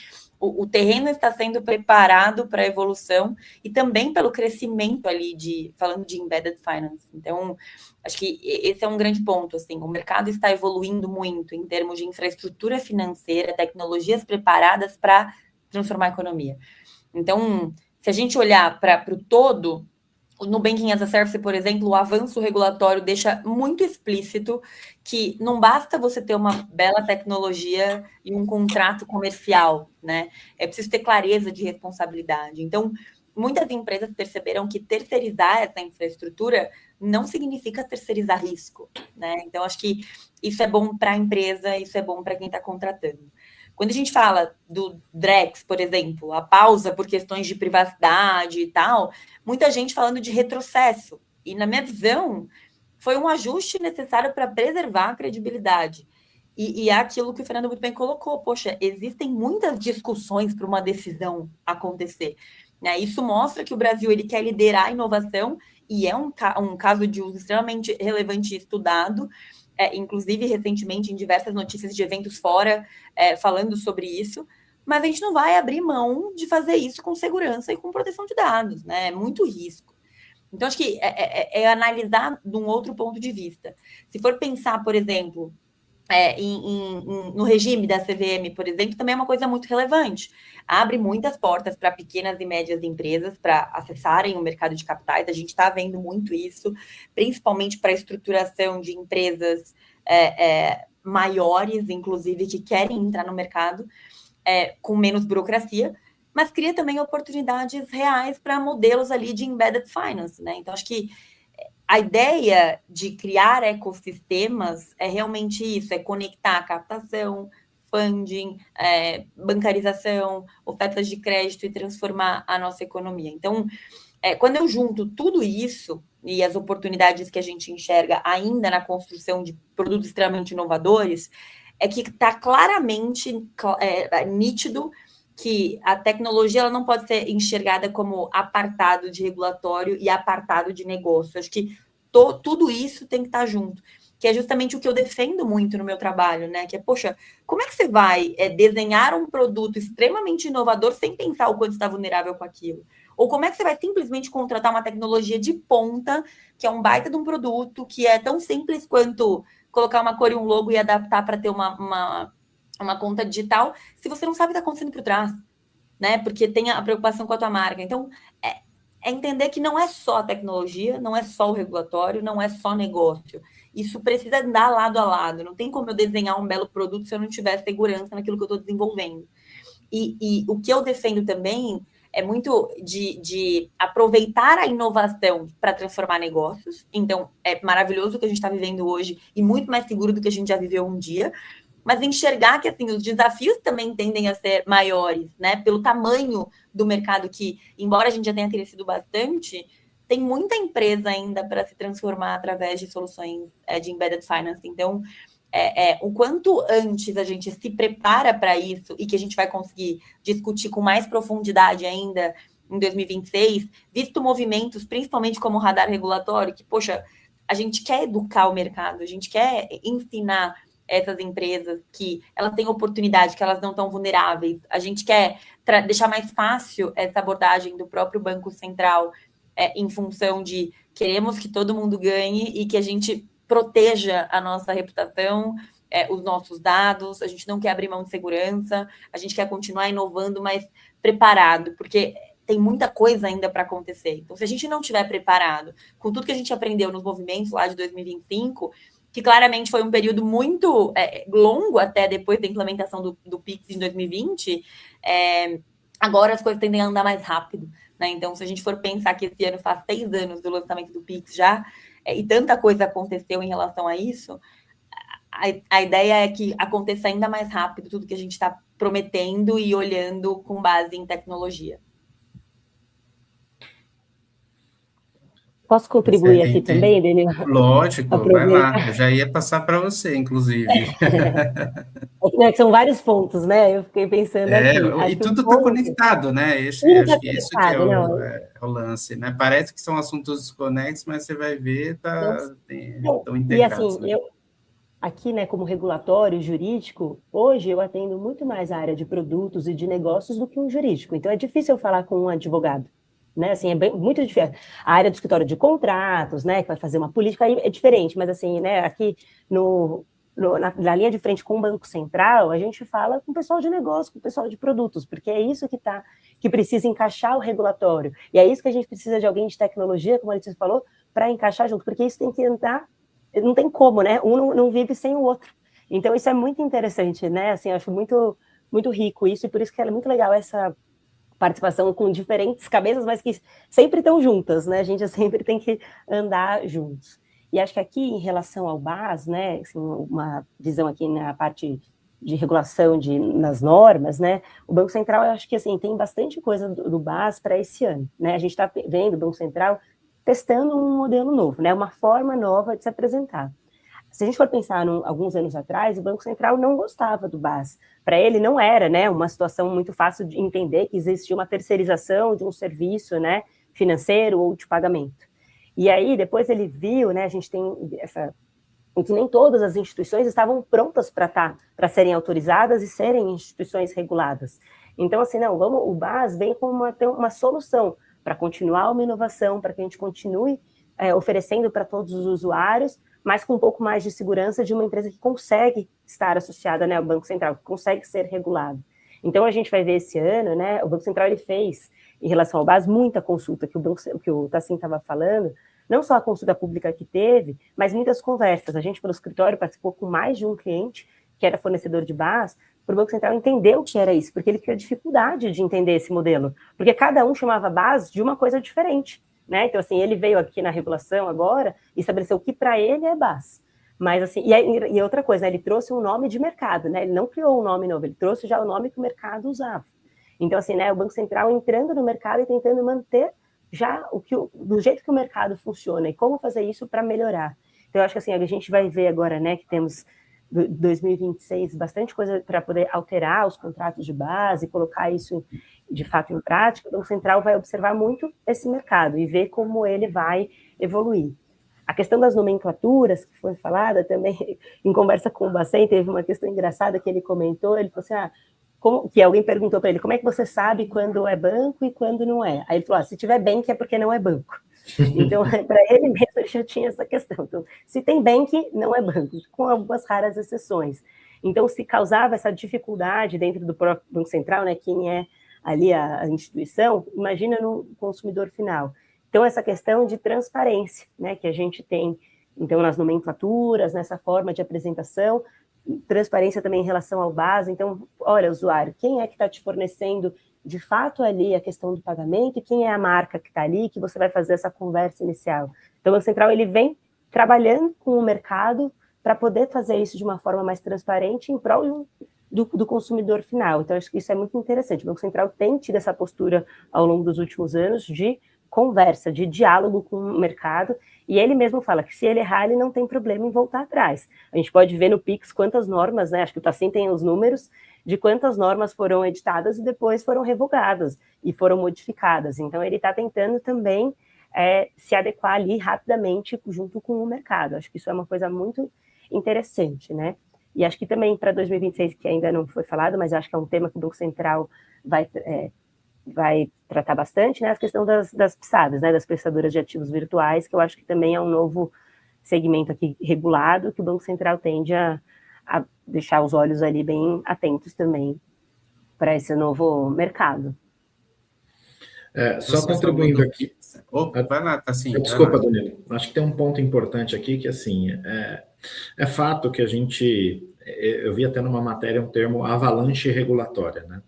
o terreno está sendo preparado para a evolução e também pelo crescimento ali falando de embedded finance. Então, acho que esse é um grande ponto, assim, o mercado está evoluindo muito em termos de infraestrutura financeira, tecnologias preparadas para transformar a economia. Então, se a gente olhar para o todo, no Banking as a Service, por exemplo, o avanço regulatório deixa muito explícito que não basta você ter uma bela tecnologia e um contrato comercial, né? É preciso ter clareza de responsabilidade. Então, muitas empresas perceberam que terceirizar essa infraestrutura não significa terceirizar risco, né? Então, acho que isso é bom para a empresa, isso é bom para quem está contratando. Quando a gente fala do Drex, por exemplo, a pausa por questões de privacidade e tal, muita gente falando de retrocesso. E, na minha visão, foi um ajuste necessário para preservar a credibilidade. E é aquilo que o Fernando muito bem colocou. Poxa, existem muitas discussões para uma decisão acontecer. Né? Isso mostra que o Brasil ele quer liderar a inovação e é um caso de uso extremamente relevante e estudado. Inclusive, recentemente, em diversas notícias de eventos fora, falando sobre isso, mas a gente não vai abrir mão de fazer isso com segurança e com proteção de dados, né? É muito risco. Então, acho que é analisar de um outro ponto de vista. Se for pensar, por exemplo, no regime da CVM, por exemplo, também é uma coisa muito relevante. Abre muitas portas para pequenas e médias empresas para acessarem o mercado de capitais. A gente está vendo muito isso, principalmente para a estruturação de empresas maiores, inclusive, que querem entrar no mercado com menos burocracia, mas cria também oportunidades reais para modelos ali de embedded finance, né? Então, acho que a ideia de criar ecossistemas é realmente isso, é conectar a captação, funding, bancarização, ofertas de crédito e transformar a nossa economia. Então, quando eu junto tudo isso e as oportunidades que a gente enxerga ainda na construção de produtos extremamente inovadores, é que está claramente nítido que a tecnologia ela não pode ser enxergada como apartado de regulatório e apartado de negócio. Acho que tudo isso tem que estar junto, que é justamente o que eu defendo muito no meu trabalho, né? Que é, poxa, como é que você vai desenhar um produto extremamente inovador sem pensar o quanto está vulnerável com aquilo? Ou como é que você vai simplesmente contratar uma tecnologia de ponta, que é um baita de um produto, que é tão simples quanto colocar uma cor e um logo e adaptar para ter uma conta digital, se você não sabe o que está acontecendo por trás, né? Porque tem a preocupação com a tua marca. Então, é entender que não é só a tecnologia, não é só o regulatório, não é só negócio. Isso precisa andar lado a lado. Não tem como eu desenhar um belo produto se eu não tiver segurança naquilo que eu estou desenvolvendo. E o que eu defendo também é muito de aproveitar a inovação para transformar negócios. Então, é maravilhoso o que a gente está vivendo hoje e muito mais seguro do que a gente já viveu um dia. Mas enxergar que assim, os desafios também tendem a ser maiores, né? Pelo tamanho do mercado que, embora a gente já tenha crescido bastante, tem muita empresa ainda para se transformar através de soluções de embedded finance. Então, o quanto antes a gente se prepara para isso e que a gente vai conseguir discutir com mais profundidade ainda em 2026, visto movimentos, principalmente como o radar regulatório, que, poxa, a gente quer educar o mercado, a gente quer ensinar essas empresas que elas têm oportunidade, que elas não estão vulneráveis. A gente quer deixar mais fácil essa abordagem do próprio Banco Central em função de queremos que todo mundo ganhe e que a gente proteja a nossa reputação, os nossos dados, a gente não quer abrir mão de segurança, a gente quer continuar inovando, mas preparado, porque tem muita coisa ainda para acontecer. Então, se a gente não estiver preparado com tudo que a gente aprendeu nos movimentos lá de 2025, que claramente foi um período muito longo até depois da implementação do Pix em 2020, agora as coisas tendem a andar mais rápido, né? Então, se a gente for pensar que esse ano faz 6 anos do lançamento do Pix já, e tanta coisa aconteceu em relação a isso, a ideia é que aconteça ainda mais rápido tudo que a gente está prometendo e olhando com base em tecnologia. Posso contribuir aqui também, Danilo? Lógico, vai lá. Eu já ia passar para você, inclusive. São vários pontos, né? Eu fiquei pensando aqui. E tudo está conectado, né? Acho que isso que é o lance, né? Parece que são assuntos desconexos, mas você vai ver, estão integrados. E assim, aqui, né, como regulatório jurídico, hoje eu atendo muito mais a área de produtos e de negócios do que um jurídico. Então, é difícil eu falar com um advogado. Né, assim, muito diferente. A área do escritório de contratos, né, que vai fazer uma política, aí é diferente, mas assim, né, aqui na linha de frente com o Banco Central, a gente fala com o pessoal de negócio, com o pessoal de produtos, porque é isso que precisa encaixar o regulatório, e é isso que a gente precisa de alguém de tecnologia, como a Letícia falou, para encaixar junto, porque isso tem que entrar, não tem como, né, um não vive sem o outro. Então isso é muito interessante, né, assim, eu acho muito, muito rico isso, e por isso que é muito legal essa participação com diferentes cabeças, mas que sempre estão juntas, né? A gente sempre tem que andar juntos. E acho que aqui, em relação ao BAS, né, assim, uma visão aqui na parte de regulação nas normas, né? O Banco Central, eu acho que assim, tem bastante coisa do BAS para esse ano, né? A gente está vendo o Banco Central testando um modelo novo, né? Uma forma nova de se apresentar. Se a gente for pensar alguns anos atrás, o Banco Central não gostava do BAS. Para ele não era, né, uma situação muito fácil de entender que existia uma terceirização de um serviço, né, financeiro ou de pagamento. E aí, depois ele viu, né, a gente tem em que nem todas as instituições estavam prontas para serem autorizadas e serem instituições reguladas. Então, assim, o BAS vem com uma solução para continuar uma inovação, para que a gente continue oferecendo para todos os usuários mas com um pouco mais de segurança de uma empresa que consegue estar associada, né, ao Banco Central, que consegue ser regulado. Então, a gente vai ver esse ano, né, o Banco Central ele fez, em relação ao BAS, muita consulta, que o Tassim estava falando, não só a consulta pública que teve, mas muitas conversas. A gente, pelo escritório, participou com mais de um cliente, que era fornecedor de BAS, para o Banco Central entender o que era isso, porque ele tinha dificuldade de entender esse modelo, porque cada um chamava BAS de uma coisa diferente, né? Então, assim, ele veio aqui na regulação agora e estabeleceu o que para ele é BAS. Mas, assim, e outra coisa, né? Ele trouxe um nome de mercado, né? Ele não criou um nome novo, ele trouxe já o nome que o mercado usava. Então, assim, né? O Banco Central entrando no mercado e tentando manter já do jeito que o mercado funciona e como fazer isso para melhorar. Então, eu acho que, assim, a gente vai ver agora, né, que temos 2026 bastante coisa para poder alterar os contratos de base, colocar isso de fato em prática. O Banco Central vai observar muito esse mercado e ver como ele vai evoluir. A questão das nomenclaturas, que foi falada também, em conversa com o Bacen, teve uma questão engraçada que ele comentou, ele falou assim, que alguém perguntou para ele, como é que você sabe quando é banco e quando não é? Aí ele falou, se tiver bank é porque não é banco. Então, para ele mesmo, ele já tinha essa questão. Então, se tem bank, não é banco, com algumas raras exceções. Então, se causava essa dificuldade dentro do próprio Banco Central, né, quem é ali a instituição, imagina no consumidor final. Então, essa questão de transparência, né, que a gente tem, então, nas nomenclaturas, nessa forma de apresentação, transparência também em relação ao base. Então, olha, usuário, quem é que está te fornecendo de fato ali a questão do pagamento e quem é a marca que está ali, que você vai fazer essa conversa inicial. Então, o Banco Central ele vem trabalhando com o mercado para poder fazer isso de uma forma mais transparente em prol do consumidor final. Então, acho que isso é muito interessante. O Banco Central tem tido essa postura ao longo dos últimos anos de conversa, de diálogo com o mercado, e ele mesmo fala que se ele errar, ele não tem problema em voltar atrás. A gente pode ver no Pix quantas normas, né, acho que o Tassim tem os números, de quantas normas foram editadas e depois foram revogadas e foram modificadas. Então, ele está tentando também se adequar ali rapidamente junto com o mercado. Acho que isso é uma coisa muito interessante, né? E acho que também para 2026, que ainda não foi falado, mas acho que é um tema que o Banco Central vai tratar bastante, né, a questão das PSADs, né, das prestadoras de ativos virtuais, que eu acho que também é um novo segmento aqui regulado, que o Banco Central tende a deixar os olhos ali bem atentos também para esse novo mercado. Só contribuindo aqui. Vai lá, tá sim. Desculpa, Danilo. Acho que tem um ponto importante aqui que, assim, é fato que eu vi até numa matéria um termo avalanche regulatória, né?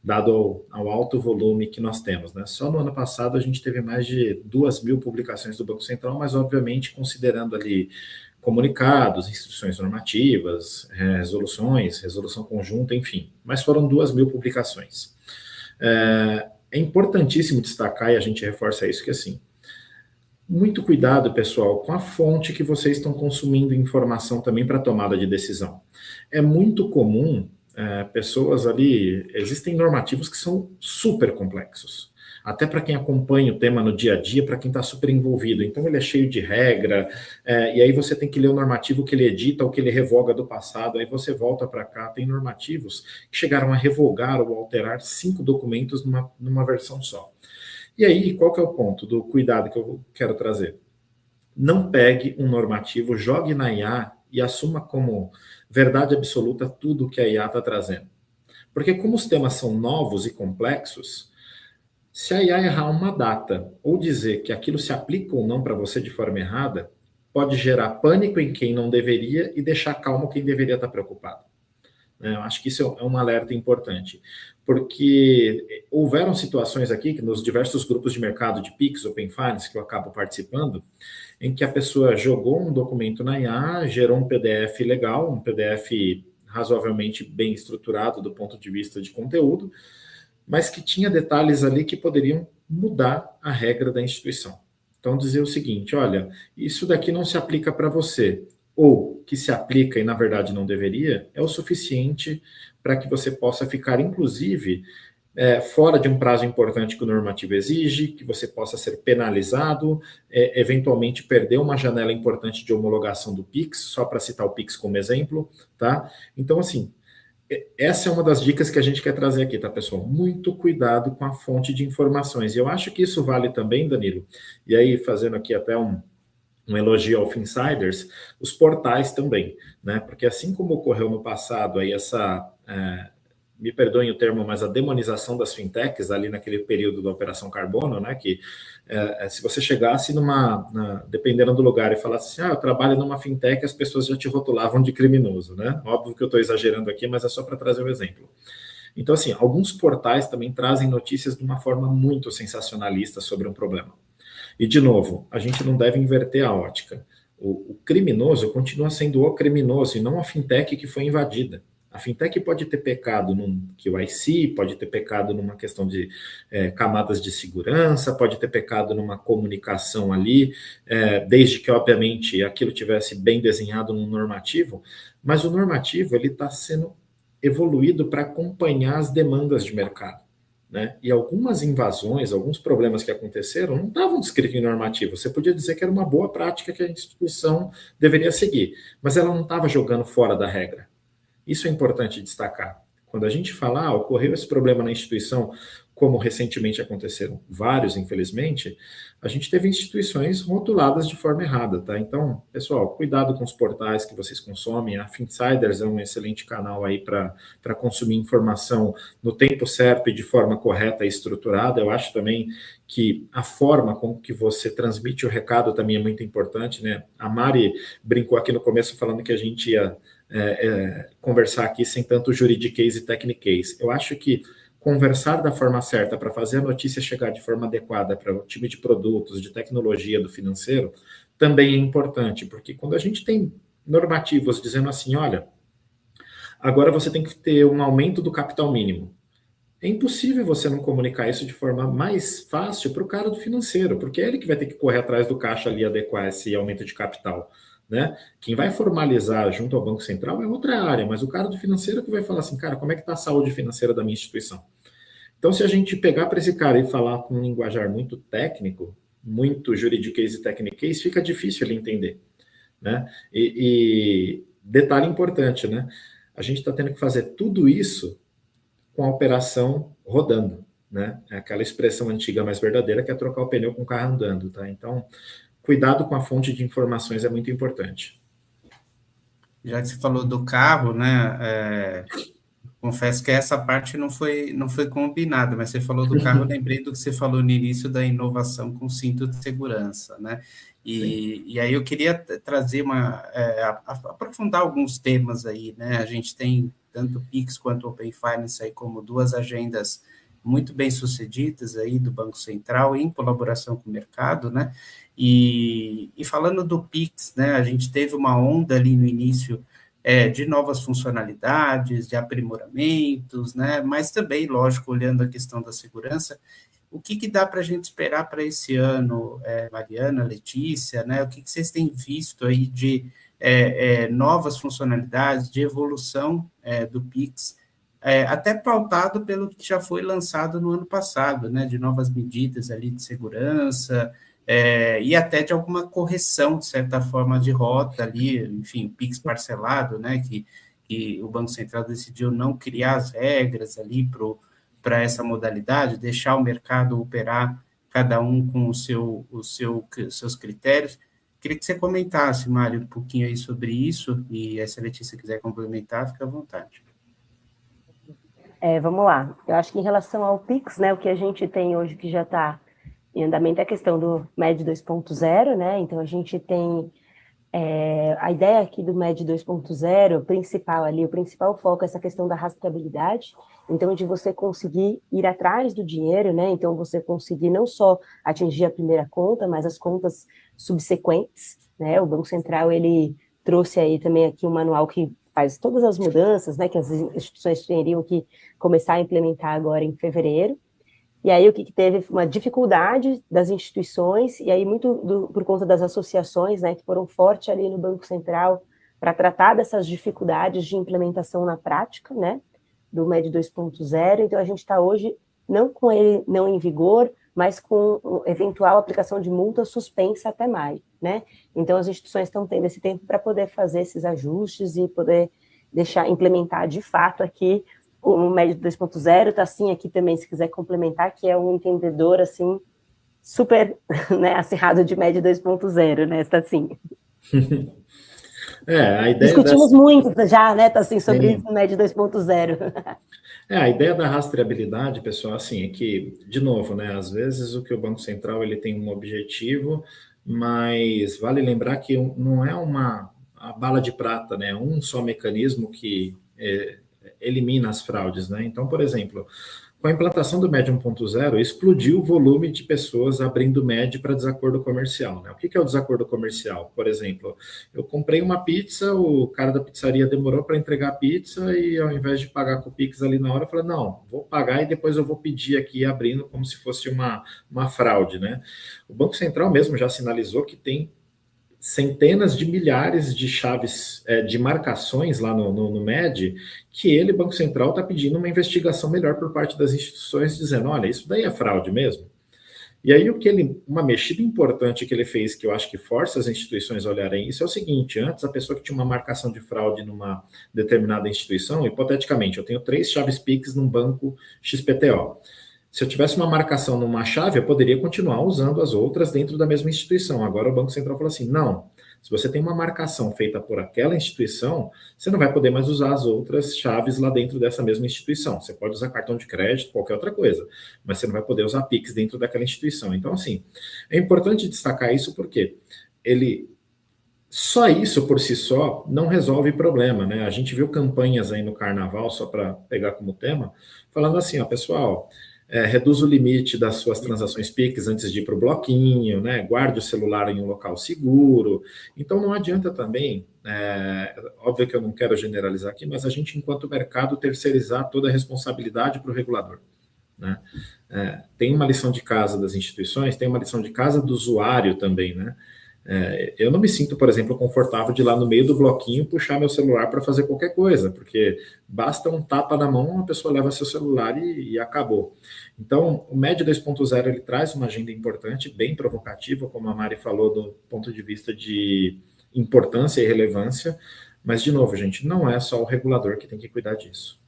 Dado ao alto volume que nós temos, né? Só no ano passado a gente teve mais de 2.000 publicações do Banco Central, mas obviamente considerando ali comunicados, instruções normativas, resolução conjunta, enfim. Mas foram 2.000 publicações. É importantíssimo destacar, e a gente reforça isso, que assim, muito cuidado, pessoal, com a fonte que vocês estão consumindo informação também para tomada de decisão. É muito comum pessoas ali, existem normativos que são super complexos, até para quem acompanha o tema no dia a dia, para quem está super envolvido, então ele é cheio de regra, e aí você tem que ler o normativo que ele edita ou que ele revoga do passado, aí você volta para cá, tem normativos que chegaram a revogar ou alterar 5 documentos numa versão só. E aí, qual que é o ponto do cuidado que eu quero trazer? Não pegue um normativo, jogue na IA e assuma como verdade absoluta tudo que a IA está trazendo. Porque como os temas são novos e complexos, se a IA errar uma data ou dizer que aquilo se aplica ou não para você de forma errada, pode gerar pânico em quem não deveria e deixar calmo quem deveria estar preocupado. Eu acho que isso é um alerta importante, porque houveram situações aqui, que nos diversos grupos de mercado de Pix, Open Finance, que eu acabo participando, em que a pessoa jogou um documento na IA, gerou um PDF legal, um PDF razoavelmente bem estruturado do ponto de vista de conteúdo, mas que tinha detalhes ali que poderiam mudar a regra da instituição. Então, dizer o seguinte, olha, isso daqui não se aplica para você, ou que se aplica e na verdade não deveria, é o suficiente para que você possa ficar, inclusive, fora de um prazo importante que o normativo exige, que você possa ser penalizado, eventualmente perder uma janela importante de homologação do Pix, só para citar o Pix como exemplo, tá? Então, assim, essa é uma das dicas que a gente quer trazer aqui, tá, pessoal? Muito cuidado com a fonte de informações. E eu acho que isso vale também, Danilo, e aí fazendo aqui até um elogio ao Finsiders, os portais também, né? Porque assim como ocorreu no passado aí me perdoem o termo, mas a demonização das fintechs ali naquele período da Operação Carbono, né? Que se você chegasse dependendo do lugar e falasse assim, eu trabalho numa fintech, as pessoas já te rotulavam de criminoso, né? Óbvio que eu estou exagerando aqui, mas é só para trazer o exemplo. Então, assim, alguns portais também trazem notícias de uma forma muito sensacionalista sobre um problema. E, de novo, a gente não deve inverter a ótica. O criminoso continua sendo o criminoso e não a fintech que foi invadida. A fintech pode ter pecado num KYC, pode ter pecado numa questão de camadas de segurança, pode ter pecado numa comunicação ali, desde que, obviamente, aquilo tivesse bem desenhado no normativo, mas o normativo ele está sendo evoluído para acompanhar as demandas de mercado, né? E algumas invasões, alguns problemas que aconteceram não estavam descritos em normativo. Você podia dizer que era uma boa prática que a instituição deveria seguir, mas ela não estava jogando fora da regra. Isso é importante destacar. Quando a gente fala, ocorreu esse problema na instituição, como recentemente aconteceram vários, infelizmente, a gente teve instituições rotuladas de forma errada, tá? Então, pessoal, cuidado com os portais que vocês consomem. A Finsiders é um excelente canal aí para consumir informação no tempo certo e de forma correta e estruturada. Eu acho também que a forma com que você transmite o recado também é muito importante, né? A Mari brincou aqui no começo falando que a gente ia conversar aqui sem tanto juridiquês e techniquez. Eu acho que conversar da forma certa para fazer a notícia chegar de forma adequada para o time de produtos, de tecnologia, do financeiro, também é importante, porque quando a gente tem normativos dizendo assim, olha, agora você tem que ter um aumento do capital mínimo, é impossível você não comunicar isso de forma mais fácil para o cara do financeiro, porque é ele que vai ter que correr atrás do caixa ali adequar esse aumento de capital, né? Quem vai formalizar junto ao Banco Central é outra área, mas o cara do financeiro que vai falar assim, cara, como é que está a saúde financeira da minha instituição? Então, se a gente pegar para esse cara e falar com um linguajar muito técnico, muito juridiquês e tecniquez, fica difícil ele entender, né? E detalhe importante, né? A gente está tendo que fazer tudo isso com a operação rodando, né? É aquela expressão antiga, mas verdadeira, que é trocar o pneu com o carro andando, tá? Então, cuidado com a fonte de informações é muito importante. Já que você falou do carro, né? Confesso que essa parte não foi combinada, mas você falou do carro, eu lembrei do que você falou no início da inovação com cinto de segurança, né? E aí eu queria trazer aprofundar alguns temas aí, né? A gente tem tanto o Pix quanto o Open Finance aí como duas agendas muito bem sucedidas aí do Banco Central em colaboração com o mercado, né? E falando do Pix, né? A gente teve uma onda ali no início de novas funcionalidades, de aprimoramentos, né? Mas também, lógico, olhando a questão da segurança, o que dá para a gente esperar para esse ano, Mariana, Letícia, né? O que vocês têm visto aí de novas funcionalidades, de evolução do Pix, até pautado pelo que já foi lançado no ano passado, né? De novas medidas ali de segurança, e até de alguma correção, de certa forma, de rota ali, enfim, Pix parcelado, né, que o Banco Central decidiu não criar as regras ali para essa modalidade, deixar o mercado operar, cada um com seus critérios. Queria que você comentasse, Mário, um pouquinho aí sobre isso, e se a Letícia quiser complementar, fica à vontade. Vamos lá. Eu acho que em relação ao Pix, né, o que a gente tem hoje que já está em andamento é a questão do MED 2.0, né? Então, a gente tem a ideia aqui do MED 2.0, o principal foco é essa questão da rastreabilidade, então, de você conseguir ir atrás do dinheiro, né? Então, você conseguir não só atingir a primeira conta, mas as contas subsequentes, né? O Banco Central, ele trouxe aí também aqui um manual que faz todas as mudanças, né? Que as instituições teriam que começar a implementar agora em fevereiro. E aí o que teve uma dificuldade das instituições, e aí muito por conta das associações, né, que foram fortes ali no Banco Central para tratar dessas dificuldades de implementação na prática, né, do MED 2.0. Então a gente está hoje não com ele não em vigor, mas com eventual aplicação de multa suspensa até maio, né? Então as instituições estão tendo esse tempo para poder fazer esses ajustes e poder implementar de fato aqui o MED 2.0, está assim aqui também, se quiser complementar, que é um entendedor, assim, super, né, acirrado de MED 2.0, né, assim. A ideia discutimos muito já, né, assim, sobre Sim. MED 2.0. A ideia da rastreabilidade, pessoal, assim, é que, de novo, né, às vezes o que o Banco Central ele tem um objetivo, mas vale lembrar que não é a bala de prata, né, um só mecanismo que elimina as fraudes, né? Então, por exemplo, com a implantação do MED 1.0, explodiu o volume de pessoas abrindo MED para desacordo comercial, né? O que é o desacordo comercial? Por exemplo, eu comprei uma pizza, o cara da pizzaria demorou para entregar a pizza e ao invés de pagar com o Pix ali na hora, eu falei, não, vou pagar e depois eu vou pedir aqui abrindo como se fosse uma fraude, né? O Banco Central mesmo já sinalizou que tem centenas de milhares de chaves de marcações lá no MED, que ele, Banco Central, está pedindo uma investigação melhor por parte das instituições, dizendo, olha, isso daí é fraude mesmo. E aí uma mexida importante que ele fez, que eu acho que força as instituições a olharem isso, é o seguinte, antes a pessoa que tinha uma marcação de fraude numa determinada instituição, hipoteticamente, eu tenho 3 chaves Pix num banco XPTO. Se eu tivesse uma marcação numa chave, eu poderia continuar usando as outras dentro da mesma instituição. Agora o Banco Central falou assim, não, se você tem uma marcação feita por aquela instituição, você não vai poder mais usar as outras chaves lá dentro dessa mesma instituição. Você pode usar cartão de crédito, qualquer outra coisa, mas você não vai poder usar Pix dentro daquela instituição. Então, assim, é importante destacar isso porque só isso por si só não resolve problema, né? A gente viu campanhas aí no Carnaval, só para pegar como tema, falando assim, ó, pessoal, reduz o limite das suas transações Pix antes de ir para o bloquinho, né? Guarde o celular em um local seguro. Então não adianta também, óbvio que eu não quero generalizar aqui, mas a gente, enquanto mercado, terceirizar toda a responsabilidade para o regulador, né? Tem uma lição de casa das instituições, tem uma lição de casa do usuário também, né? Eu não me sinto, por exemplo, confortável de ir lá no meio do bloquinho puxar meu celular para fazer qualquer coisa, porque basta um tapa na mão, a pessoa leva seu celular e acabou. Então, o MED 2.0 ele traz uma agenda importante, bem provocativa, como a Mari falou, do ponto de vista de importância e relevância, mas, de novo, gente, não é só o regulador que tem que cuidar disso.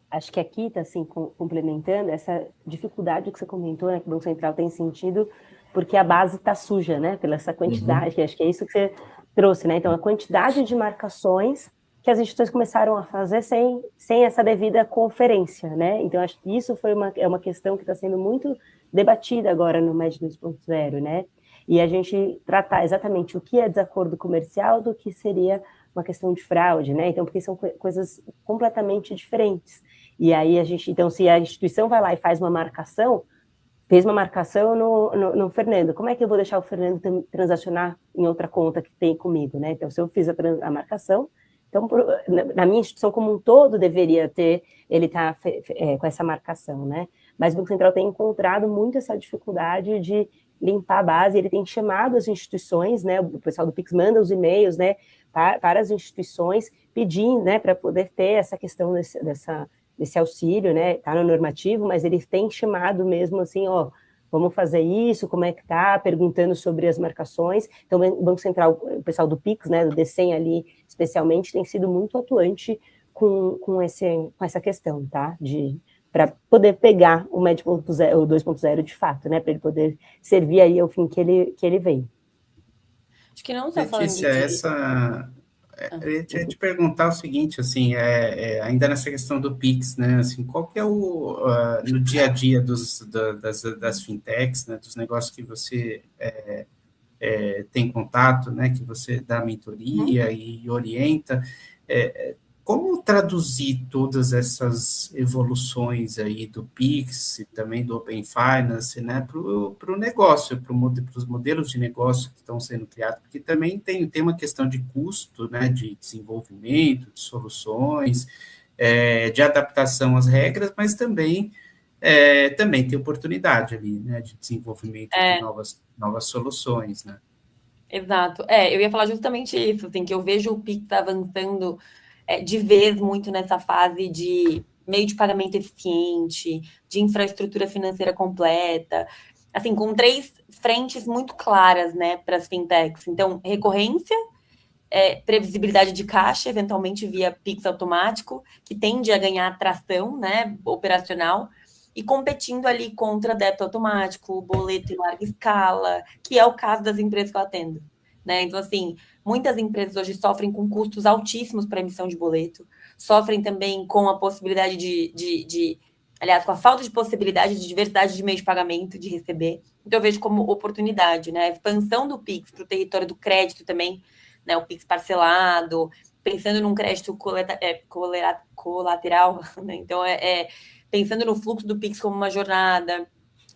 Acho que aqui está, assim, complementando essa dificuldade que você comentou, né, que o Banco Central tem sentido, porque a base está suja, né, pela essa quantidade, acho que é isso que você trouxe, né, então a quantidade de marcações que as instituições começaram a fazer sem essa devida conferência, né, então acho que isso é uma questão que está sendo muito debatida agora no MED 2.0, né, e a gente tratar exatamente o que é desacordo comercial do que seria uma questão de fraude, né, então porque são coisas completamente diferentes, e aí então se a instituição vai lá e faz uma marcação, fez uma marcação no Fernando, como é que eu vou deixar o Fernando transacionar em outra conta que tem comigo, né? Então, se eu fiz a marcação, então, na minha instituição como um todo, deveria ter, ele tá com essa marcação, né? Mas o Banco Central tem encontrado muito essa dificuldade de limpar a base, ele tem chamado as instituições, né? O pessoal do Pix manda os e-mails, né? Para as instituições, pedindo, né? Para poder ter essa questão desse auxílio, né, tá no normativo, mas eles têm chamado mesmo assim, ó, vamos fazer isso, como é que tá, perguntando sobre as marcações, então o Banco Central, o pessoal do Pix, né, do DECEM ali, especialmente, tem sido muito atuante com essa questão, tá, para poder pegar o MED 2.0 de fato, né, para ele poder servir aí ao fim que ele veio. Acho que não está falando de... Eu ia te perguntar o seguinte, assim, ainda nessa questão do Pix, né, assim, qual que é no dia a dia das fintechs, né, dos negócios que você tem contato, né, que você dá mentoria e orienta, como traduzir todas essas evoluções aí do Pix e também do Open Finance, né, para o negócio, para os modelos de negócio que estão sendo criados, porque também tem uma questão de custo, né, de desenvolvimento, de soluções, de adaptação às regras, mas também tem oportunidade ali, né, de desenvolvimento de novas soluções, né. Exato. Eu ia falar justamente isso, assim, que eu vejo o Pix avançando de vez muito nessa fase de meio de pagamento eficiente, de infraestrutura financeira completa, assim, com 3 frentes muito claras, né, para as fintechs. Então, recorrência, previsibilidade de caixa, eventualmente via Pix automático, que tende a ganhar tração, né, operacional, e competindo ali contra débito automático, boleto em larga escala, que é o caso das empresas que eu atendo, né? Então, assim, muitas empresas hoje sofrem com custos altíssimos para emissão de boleto, sofrem também com a possibilidade aliás, com a falta de possibilidade de diversidade de meio de pagamento, de receber. Então, eu vejo como oportunidade, né? A expansão do Pix para o território do crédito também, né? O Pix parcelado, pensando num crédito colateral, né? Então, pensando no fluxo do Pix como uma jornada,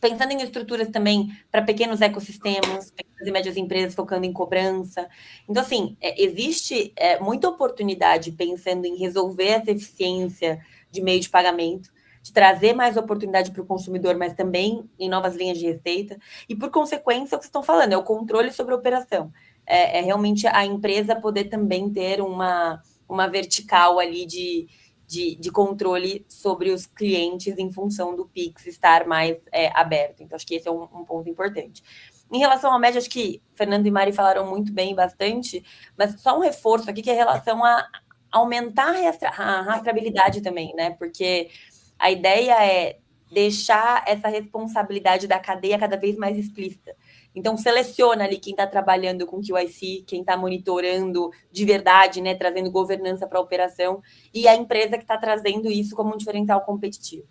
pensando em estruturas também para pequenos ecossistemas, pequenas e médias empresas focando em cobrança. Então, assim, existe muita oportunidade pensando em resolver essa eficiência de meio de pagamento, de trazer mais oportunidade para o consumidor, mas também em novas linhas de receita. E, por consequência, é o que vocês estão falando, é o controle sobre a operação. É realmente a empresa poder também ter uma vertical ali de controle sobre os clientes em função do Pix estar mais aberto. Então, acho que esse é um ponto importante. Em relação à média, acho que Fernando e Mari falaram muito bem, bastante, mas só um reforço aqui que é em relação a aumentar a rastreabilidade também, né? Porque a ideia é deixar essa responsabilidade da cadeia cada vez mais explícita. Então, seleciona ali quem está trabalhando com QIC, quem está monitorando de verdade, né, trazendo governança para a operação, e a empresa que está trazendo isso como um diferencial competitivo.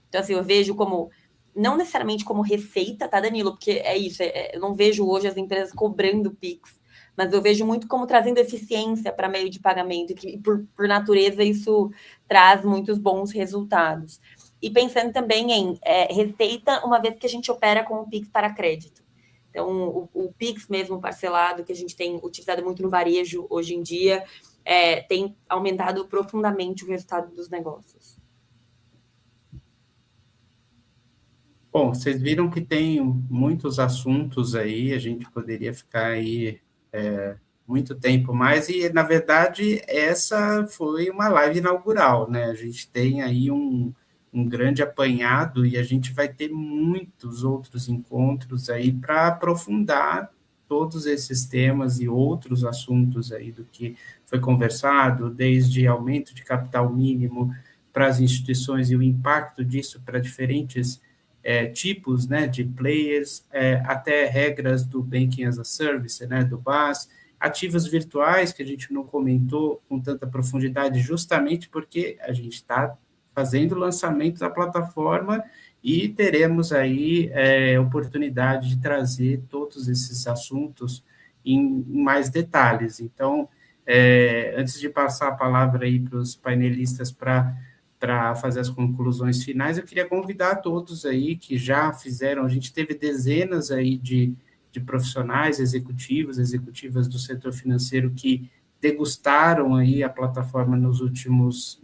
Então, assim, eu vejo como, não necessariamente como receita, tá, Danilo? Porque é isso, eu não vejo hoje as empresas cobrando Pix, mas eu vejo muito como trazendo eficiência para meio de pagamento, e que, por natureza, isso traz muitos bons resultados. E pensando também em receita, uma vez que a gente opera com o Pix para crédito. Então, o Pix mesmo parcelado, que a gente tem utilizado muito no varejo hoje em dia, tem aumentado profundamente o resultado dos negócios. Bom, vocês viram que tem muitos assuntos aí, a gente poderia ficar aí muito tempo mais, e, na verdade, essa foi uma live inaugural, né? A gente tem aí um grande apanhado e a gente vai ter muitos outros encontros aí para aprofundar todos esses temas e outros assuntos aí do que foi conversado, desde aumento de capital mínimo para as instituições e o impacto disso para diferentes tipos, né, de players, até regras do Banking as a Service, né, do BaaS, ativos virtuais, que a gente não comentou com tanta profundidade, justamente porque a gente está fazendo o lançamento da plataforma e teremos aí oportunidade de trazer todos esses assuntos em mais detalhes. Então, antes de passar a palavra aí para os painelistas para fazer as conclusões finais, eu queria convidar a todos aí que já fizeram, a gente teve dezenas aí de profissionais, executivas do setor financeiro que degustaram aí a plataforma nas últimas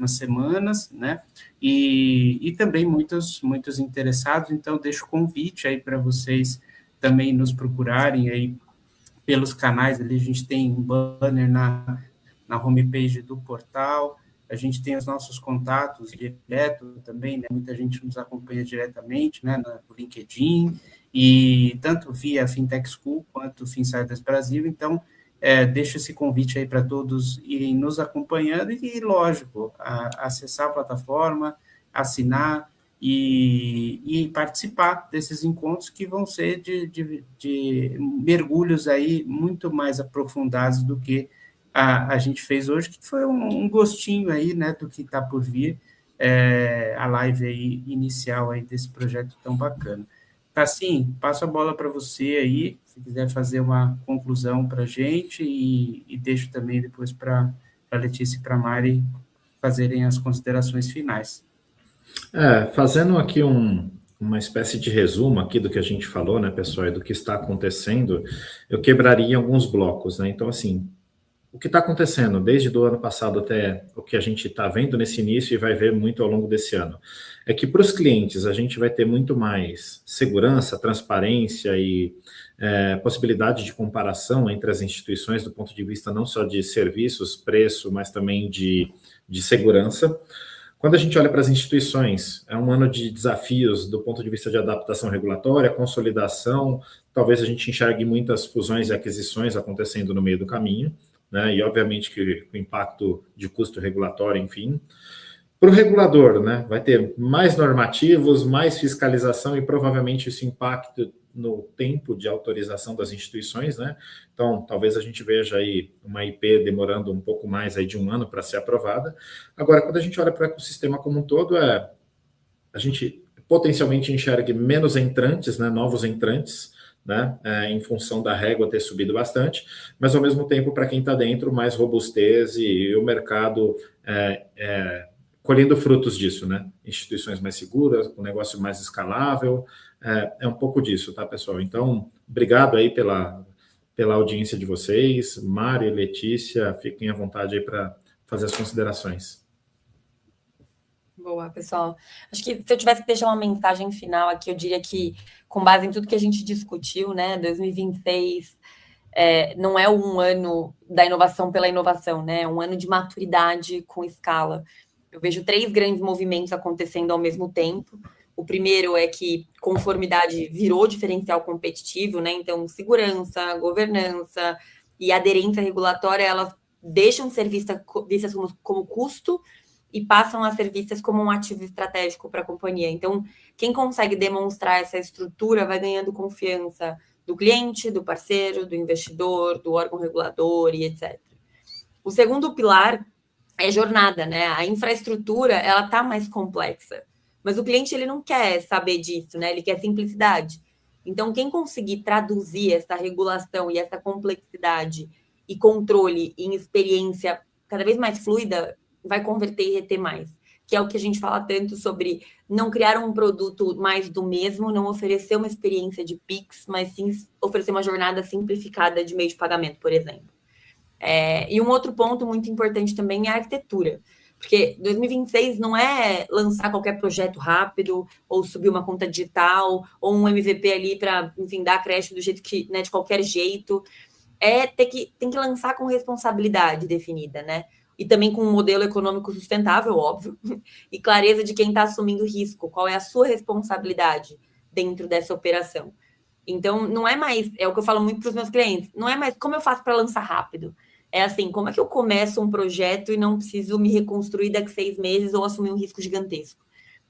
semanas, né? E também muitos interessados. Então, deixo o convite aí para vocês também nos procurarem aí pelos canais. Ali a gente tem um banner na homepage do portal, a gente tem os nossos contatos direto também, né? Muita gente nos acompanha diretamente, né, no LinkedIn, e tanto via Fintech School quanto Finsiders Brasil. Então, deixo esse convite aí para todos irem nos acompanhando e, lógico, acessar a plataforma, assinar e participar desses encontros que vão ser de mergulhos aí muito mais aprofundados do que a gente fez hoje, que foi um gostinho aí, né, do que está por vir, a live aí inicial aí desse projeto tão bacana. Tassim, passo a bola para você aí, se quiser fazer uma conclusão para a gente, e deixo também depois para a Letícia e para a Mari fazerem as considerações finais. Fazendo aqui uma espécie de resumo aqui do que a gente falou, né, pessoal, e do que está acontecendo, eu quebraria alguns blocos, né? Então, assim, o que está acontecendo desde o ano passado até o que a gente está vendo nesse início e vai ver muito ao longo desse ano, é que para os clientes a gente vai ter muito mais segurança, transparência e possibilidade de comparação entre as instituições do ponto de vista não só de serviços, preço, mas também de segurança. Quando a gente olha para as instituições, é um ano de desafios do ponto de vista de adaptação regulatória, consolidação, talvez a gente enxergue muitas fusões e aquisições acontecendo no meio do caminho, né? E obviamente que o impacto de custo regulatório, enfim. Para o regulador, né? Vai ter mais normativos, mais fiscalização e provavelmente isso impacta no tempo de autorização das instituições, né? Então, talvez a gente veja aí uma IP demorando um pouco mais aí de 1 ano para ser aprovada. Agora, quando a gente olha para o ecossistema como um todo, a gente potencialmente enxergue menos entrantes, né? Novos entrantes, né? Em função da régua ter subido bastante, mas ao mesmo tempo, para quem está dentro, mais robustez e o mercado colhendo frutos disso, né? Instituições mais seguras, um negócio mais escalável, é um pouco disso, tá, pessoal? Então, obrigado aí pela audiência de vocês. Mari, Letícia, fiquem à vontade aí para fazer as considerações. Boa, pessoal. Acho que se eu tivesse que deixar uma mensagem final aqui, eu diria que, com base em tudo que a gente discutiu, né, 2026 não é um ano da inovação pela inovação, né? É um ano de maturidade com escala. Eu vejo 3 grandes movimentos acontecendo ao mesmo tempo. O primeiro é que conformidade virou diferencial competitivo, né? Então, segurança, governança e aderência regulatória, elas deixam de ser vistas como custo e passam a ser vistas como um ativo estratégico para a companhia. Então, quem consegue demonstrar essa estrutura vai ganhando confiança do cliente, do parceiro, do investidor, do órgão regulador e etc. O segundo pilar é jornada, né? A infraestrutura, ela tá mais complexa, mas o cliente, ele não quer saber disso, né? Ele quer simplicidade. Então, quem conseguir traduzir essa regulação e essa complexidade e controle em experiência cada vez mais fluida, vai converter e reter mais, que é o que a gente fala tanto sobre não criar um produto mais do mesmo, não oferecer uma experiência de Pix, mas sim oferecer uma jornada simplificada de meio de pagamento, por exemplo. E um outro ponto muito importante também é a arquitetura, porque 2026 não é lançar qualquer projeto rápido, ou subir uma conta digital, ou um MVP ali para, enfim, dar crédito do jeito que, né, de qualquer jeito. Tem que lançar com responsabilidade definida, né? E também com um modelo econômico sustentável, óbvio, e clareza de quem está assumindo risco, qual é a sua responsabilidade dentro dessa operação. Então, não é mais, é o que eu falo muito para os meus clientes, não é mais como eu faço para lançar rápido. É assim, como é que eu começo um projeto e não preciso me reconstruir daqui a 6 meses ou assumir um risco gigantesco?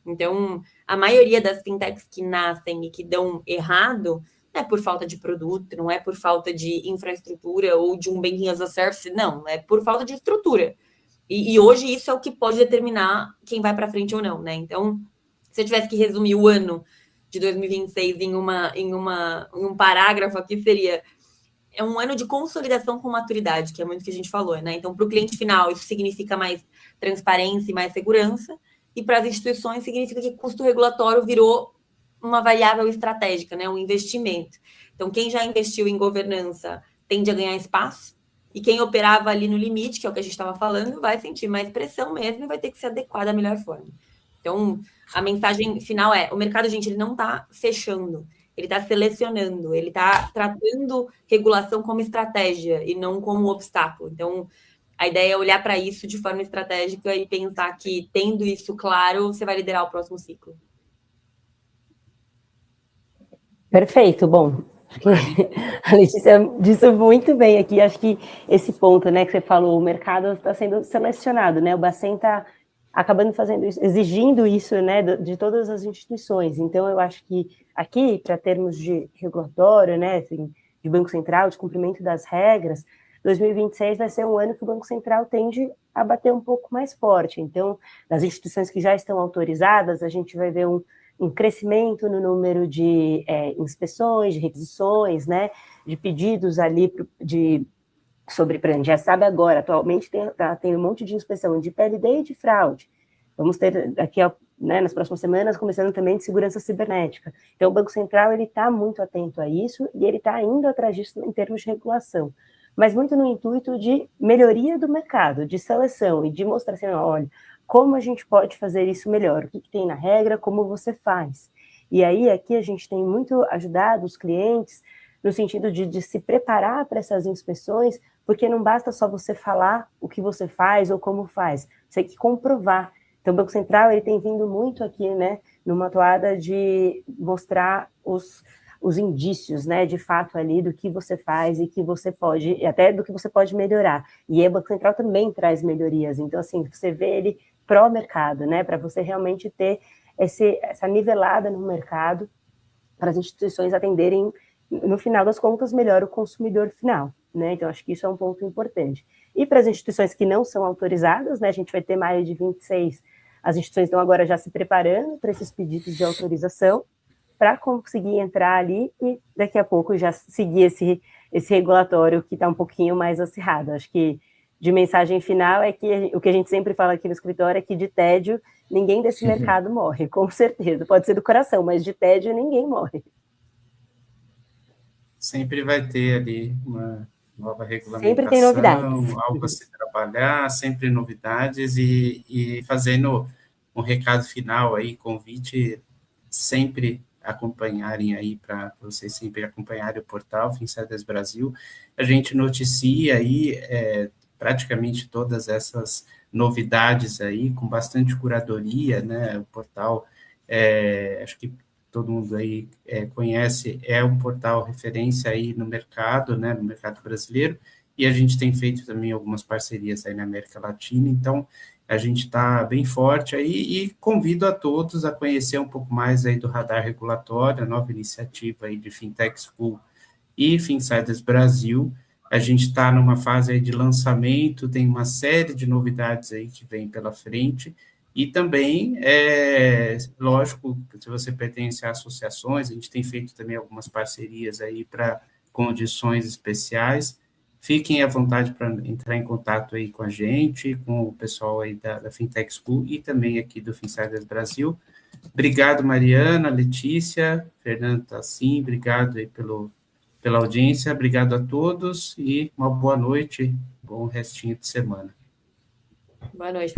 Então, a maioria das fintechs que nascem e que dão errado não é por falta de produto, não é por falta de infraestrutura ou de um banking as a service, não, é por falta de estrutura. E hoje isso é o que pode determinar quem vai para frente ou não, né? Então, se eu tivesse que resumir o ano de 2026 em um parágrafo aqui, seria um ano de consolidação com maturidade, que é muito o que a gente falou, né? Então, para o cliente final, isso significa mais transparência e mais segurança, e para as instituições significa que custo regulatório virou uma variável estratégica, né? Um investimento. Então, quem já investiu em governança tende a ganhar espaço, e quem operava ali no limite, que é o que a gente estava falando, vai sentir mais pressão mesmo e vai ter que se adequar da melhor forma. Então, a mensagem final é, o mercado, gente, ele não está fechando, ele está selecionando, ele está tratando regulação como estratégia e não como obstáculo. Então, a ideia é olhar para isso de forma estratégica e pensar que, tendo isso claro, você vai liderar o próximo ciclo. Perfeito, bom, acho que a Letícia disse muito bem aqui, acho que esse ponto, né, que você falou, o mercado está sendo selecionado, né, o Bacen está acabando fazendo isso, exigindo isso, né, de todas as instituições. Então, eu acho que aqui, para termos de regulatório, né, assim, de Banco Central, de cumprimento das regras, 2026 vai ser um ano que o Banco Central tende a bater um pouco mais forte. Então, das instituições que já estão autorizadas, a gente vai ver um crescimento no número de inspeções, de requisições, né, de pedidos ali sobre, por exemplo, já sabe agora, atualmente tem um monte de inspeção de PLD e de fraude. Vamos ter aqui, né, nas próximas semanas, começando também de segurança cibernética. Então, o Banco Central está muito atento a isso e ele está indo atrás disso em termos de regulação, mas muito no intuito de melhoria do mercado, de seleção e de mostrar assim, olha, como a gente pode fazer isso melhor, o que tem na regra, como você faz. E aí, aqui a gente tem muito ajudado os clientes no sentido de se preparar para essas inspeções, porque não basta só você falar o que você faz ou como faz, você tem que comprovar. Então, o Banco Central ele tem vindo muito aqui, né, numa toada de mostrar os indícios, né, de fato ali do que você faz e que você pode, até do que você pode melhorar. E o Banco Central também traz melhorias. Então, assim, você vê ele pró-mercado, né? Para você realmente ter essa nivelada no mercado, para as instituições atenderem, no final das contas, melhor o consumidor final, né? Então, acho que isso é um ponto importante. E para as instituições que não são autorizadas, né? A gente vai ter maio de 26, as instituições estão agora já se preparando para esses pedidos de autorização, para conseguir entrar ali e daqui a pouco já seguir esse regulatório que está um pouquinho mais acirrado. Acho que de mensagem final é que o que a gente sempre fala aqui no escritório é que de tédio ninguém desse mercado morre, com certeza. Pode ser do coração, mas de tédio ninguém morre. Sempre vai ter ali uma nova regulamentação, sempre tem novidades, algo a se trabalhar, sempre novidades, e fazendo um recado final aí, convite sempre acompanharem aí, para vocês sempre acompanharem o portal Finsiders Brasil. A gente noticia aí praticamente todas essas novidades aí, com bastante curadoria, né? O portal, acho que todo mundo aí conhece, é um portal referência aí no mercado, né? No mercado brasileiro, e a gente tem feito também algumas parcerias aí na América Latina, então a gente está bem forte aí, e convido a todos a conhecer um pouco mais aí do Radar Regulatório, a nova iniciativa aí de Fintech School e Finsiders Brasil. A gente está numa fase aí de lançamento, tem uma série de novidades aí que vem pela frente, e também, lógico, se você pertence a associações, a gente tem feito também algumas parcerias aí para condições especiais. Fiquem à vontade para entrar em contato aí com a gente, com o pessoal aí da Fintech School e também aqui do Finsiders Brasil. Obrigado, Mariana, Letícia, Fernando Tassim, obrigado aí pela audiência, obrigado a todos e uma boa noite, bom restinho de semana. Boa noite.